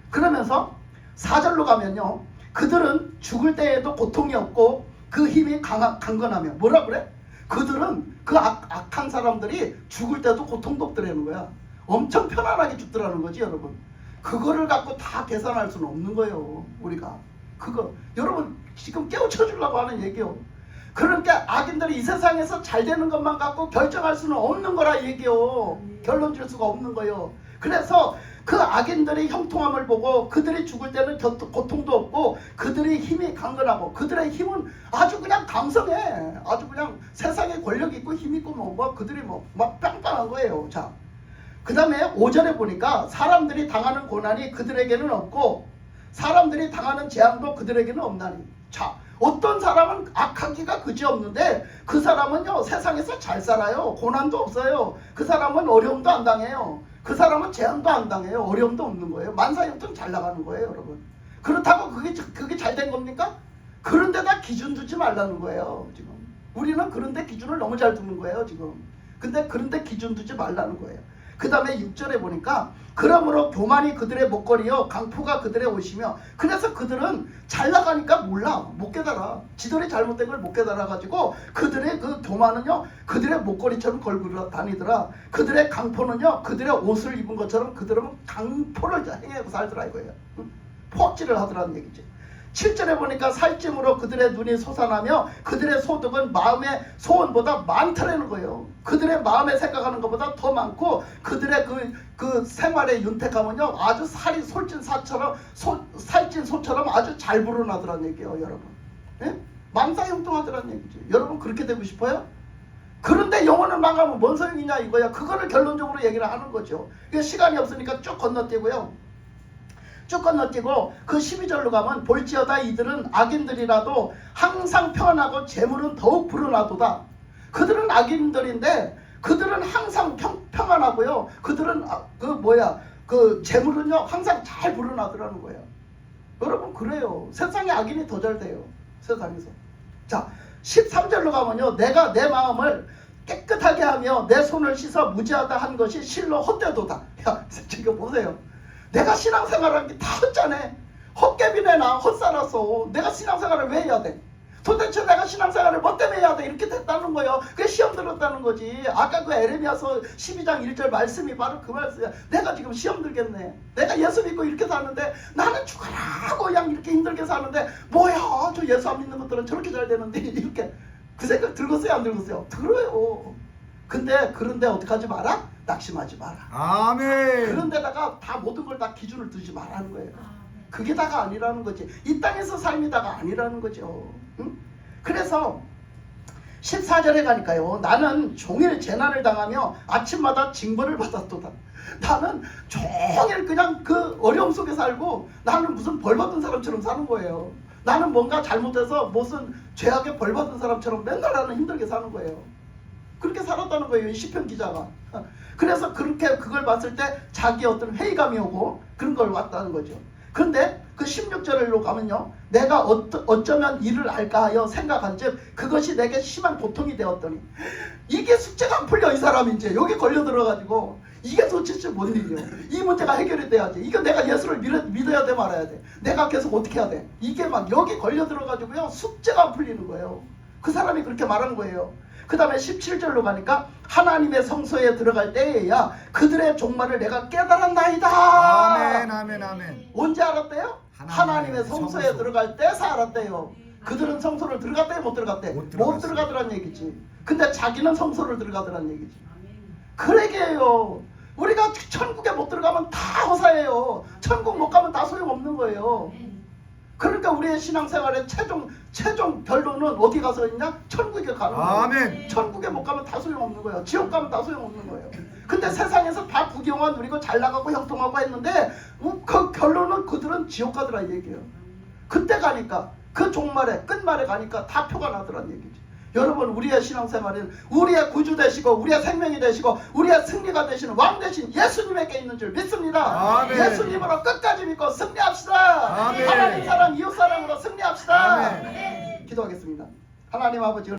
그러면서 4절로 가면요, 그들은 죽을 때에도 고통이 없고 그 힘이 강건하며. 뭐라 그래? 그들은 그 악한 사람들이 죽을 때도 고통도 없더라는 거야. 엄청 편안하게 죽더라는 거지. 여러분 그거를 갖고 다 계산할 수는 없는 거예요. 우리가 그거 여러분 지금 깨우쳐 주려고 하는 얘기요. 그러니까 악인들이 이 세상에서 잘 되는 것만 갖고 결정할 수는 없는 거라 얘기요. 결론 줄 수가 없는 거예요. 그래서 그 악인들의 형통함을 보고 그들이 죽을 때는 고통도 없고 그들의 힘이 강건하고, 그들의 힘은 아주 그냥 강성해. 아주 그냥 세상에 권력 있고 힘 있고 뭐 그들이 막 빵빵한 거예요. 자, 그 다음에 5절에 보니까 사람들이 당하는 고난이 그들에게는 없고 사람들이 당하는 재앙도 그들에게는 없나니. 자, 어떤 사람은 악하기가 그지없는데 그 사람은요 세상에서 잘 살아요. 고난도 없어요. 그 사람은 어려움도 안 당해요. 그 사람은 재앙도 안 당해요. 어려움도 없는 거예요. 만사형통 잘 나가는 거예요. 여러분 그렇다고 그게 잘 된 겁니까? 그런데다 기준 두지 말라는 거예요. 지금 우리는 그런데 기준을 너무 잘 두는 거예요. 지금 근데 그런데 기준 두지 말라는 거예요. 그 다음에 6절에 보니까 그러므로 교만이 그들의 목걸이요 강포가 그들의 옷이며. 그래서 그들은 잘 나가니까 몰라. 못 깨달아. 지들이 잘못된 걸 못 깨달아 가지고 그들의 그 교만은요 그들의 목걸이처럼 걸고 다니더라. 그들의 강포는요 그들의 옷을 입은 것처럼 그들은 강포를 행하고 살더라 이거예요. 포악질을 하더라는 얘기지. 7절에 보니까 살찜으로 그들의 눈이 솟아나며 그들의 소득은 마음의 소원보다 많다라는 거예요. 그들의 마음에 생각하는 것보다 더 많고 그들의 그 생활의 윤택함은요 아주 살이 솔진 살찐 소처럼 아주 잘 불어나더라는 얘기예요. 여러분 예? 만사형통하더라는 얘기지. 여러분 그렇게 되고 싶어요? 그런데 영혼을 망하면 뭔 소용이냐 이거야. 그거를 결론적으로 얘기를 하는 거죠. 시간이 없으니까 쭉 건너뛰고요. 쭉 건너뛰고 그 12절로 가면 볼지어다 이들은 악인들이라도 항상 평안하고 재물은 더욱 불어나도다. 그들은 악인들인데 그들은 항상 평안하고요. 그들은 그 재물은요 항상 잘 불어나더라는 거예요. 여러분 그래요. 세상에 악인이 더 잘 돼요. 세상에서. 자, 13절로 가면요, 내가 내 마음을 깨끗하게 하며 내 손을 씻어 무지하다 한 것이 실로 헛되도다. 야, 지금 보세요. 내가 신앙생활하는 게 다 헛자네. 헛개비내나 헛살았어. 내가 신앙생활을 왜 해야 돼? 도대체 내가 신앙생활을 뭐 때문에 해야 돼? 이렇게 됐다는 거예요. 그게 시험 들었다는 거지. 아까 그 에레미야서 12장 1절 말씀이 바로 그 말씀이야. 내가 지금 시험 들겠네. 내가 예수 믿고 이렇게 사는데 나는 죽어라 그냥 이렇게 힘들게 사는데 뭐야 저 예수 안 믿는 것들은 저렇게 잘 되는데 이렇게 그 생각 들었어요 안 들었어요? 들어요. 근데 그런데 어떡하지 마라? 낙심하지 마라. 아멘. 그런 데다가 다 모든 걸 다 기준을 두지 말라는 거예요. 그게 다가 아니라는 거지. 이 땅에서 삶이 다가 아니라는 거죠. 응? 그래서 14절에 가니까요. 나는 종일 재난을 당하며 아침마다 징벌을 받았도다. 나는 종일 그냥 그 어려움 속에 살고 나는 무슨 벌 받은 사람처럼 사는 거예요. 나는 뭔가 잘못해서 무슨 죄악에 벌 받은 사람처럼 맨날 나는 힘들게 사는 거예요. 그렇게 살았다는 거예요. 이 시편 기자가. 그래서 그렇게 그걸 봤을 때 자기 어떤 회의감이 오고 그런 걸 왔다는 거죠. 그런데 그 16절로 가면요. 내가 어쩌면 이를 알까 하여 생각한즉 그것이 내게 심한 고통이 되었더니 이게 숙제가 안 풀려 이 사람이 이제 여기 걸려 들어가지고 이게 도대체 뭔 일이에요. 이 문제가 해결이 돼야지. 이거 내가 예수를 믿어야 돼 말아야 돼. 내가 계속 어떻게 해야 돼. 이게 막 여기 걸려 들어가지고요. 숙제가 안 풀리는 거예요. 그 사람이 그렇게 말한 거예요. 그 다음에 17절로 가니까 하나님의 성소에 들어갈 때에야 그들의 종말을 내가 깨달았나이다. 아멘 아멘 아멘. 언제 알았대요? 하나님의 성소에 성소. 들어갈 때서 알았대요. 그들은 성소를 들어갔대 못 들어갔대? 못 못 들어갔어요. 들어가더란 얘기지. 근데 자기는 성소를 들어가더란 얘기지. 그러게요. 우리가 천국에 못 들어가면 다 허사예요. 천국 못 가면 다 소용없는 거예요. 그러니까 우리의 신앙생활의 최종 결론은 어디 가서 있냐? 천국에 가는 거예요. 아멘. 천국에 못 가면 다 소용없는 거예요. 지옥 가면 다 소용없는 거예요. 근데 세상에서 다 부경화 누리고 잘 나가고 형통하고 했는데 그 결론은 그들은 지옥 가더라 이 얘기예요. 그때 가니까 그 종말에 끝말에 가니까 다 표가 나더란 얘기지. 여러분 우리의 신앙생활은 우리의 구주 되시고 우리의 생명이 되시고 우리의 승리가 되시는 왕 되신 예수님에게 있는 줄 믿습니다. 아멘. 예수님으로 끝까지 믿고 승리합시다. 아멘. 하나님 사랑 이웃 사랑으로 승리합시다. 아멘. 기도하겠습니다. 하나님 아버지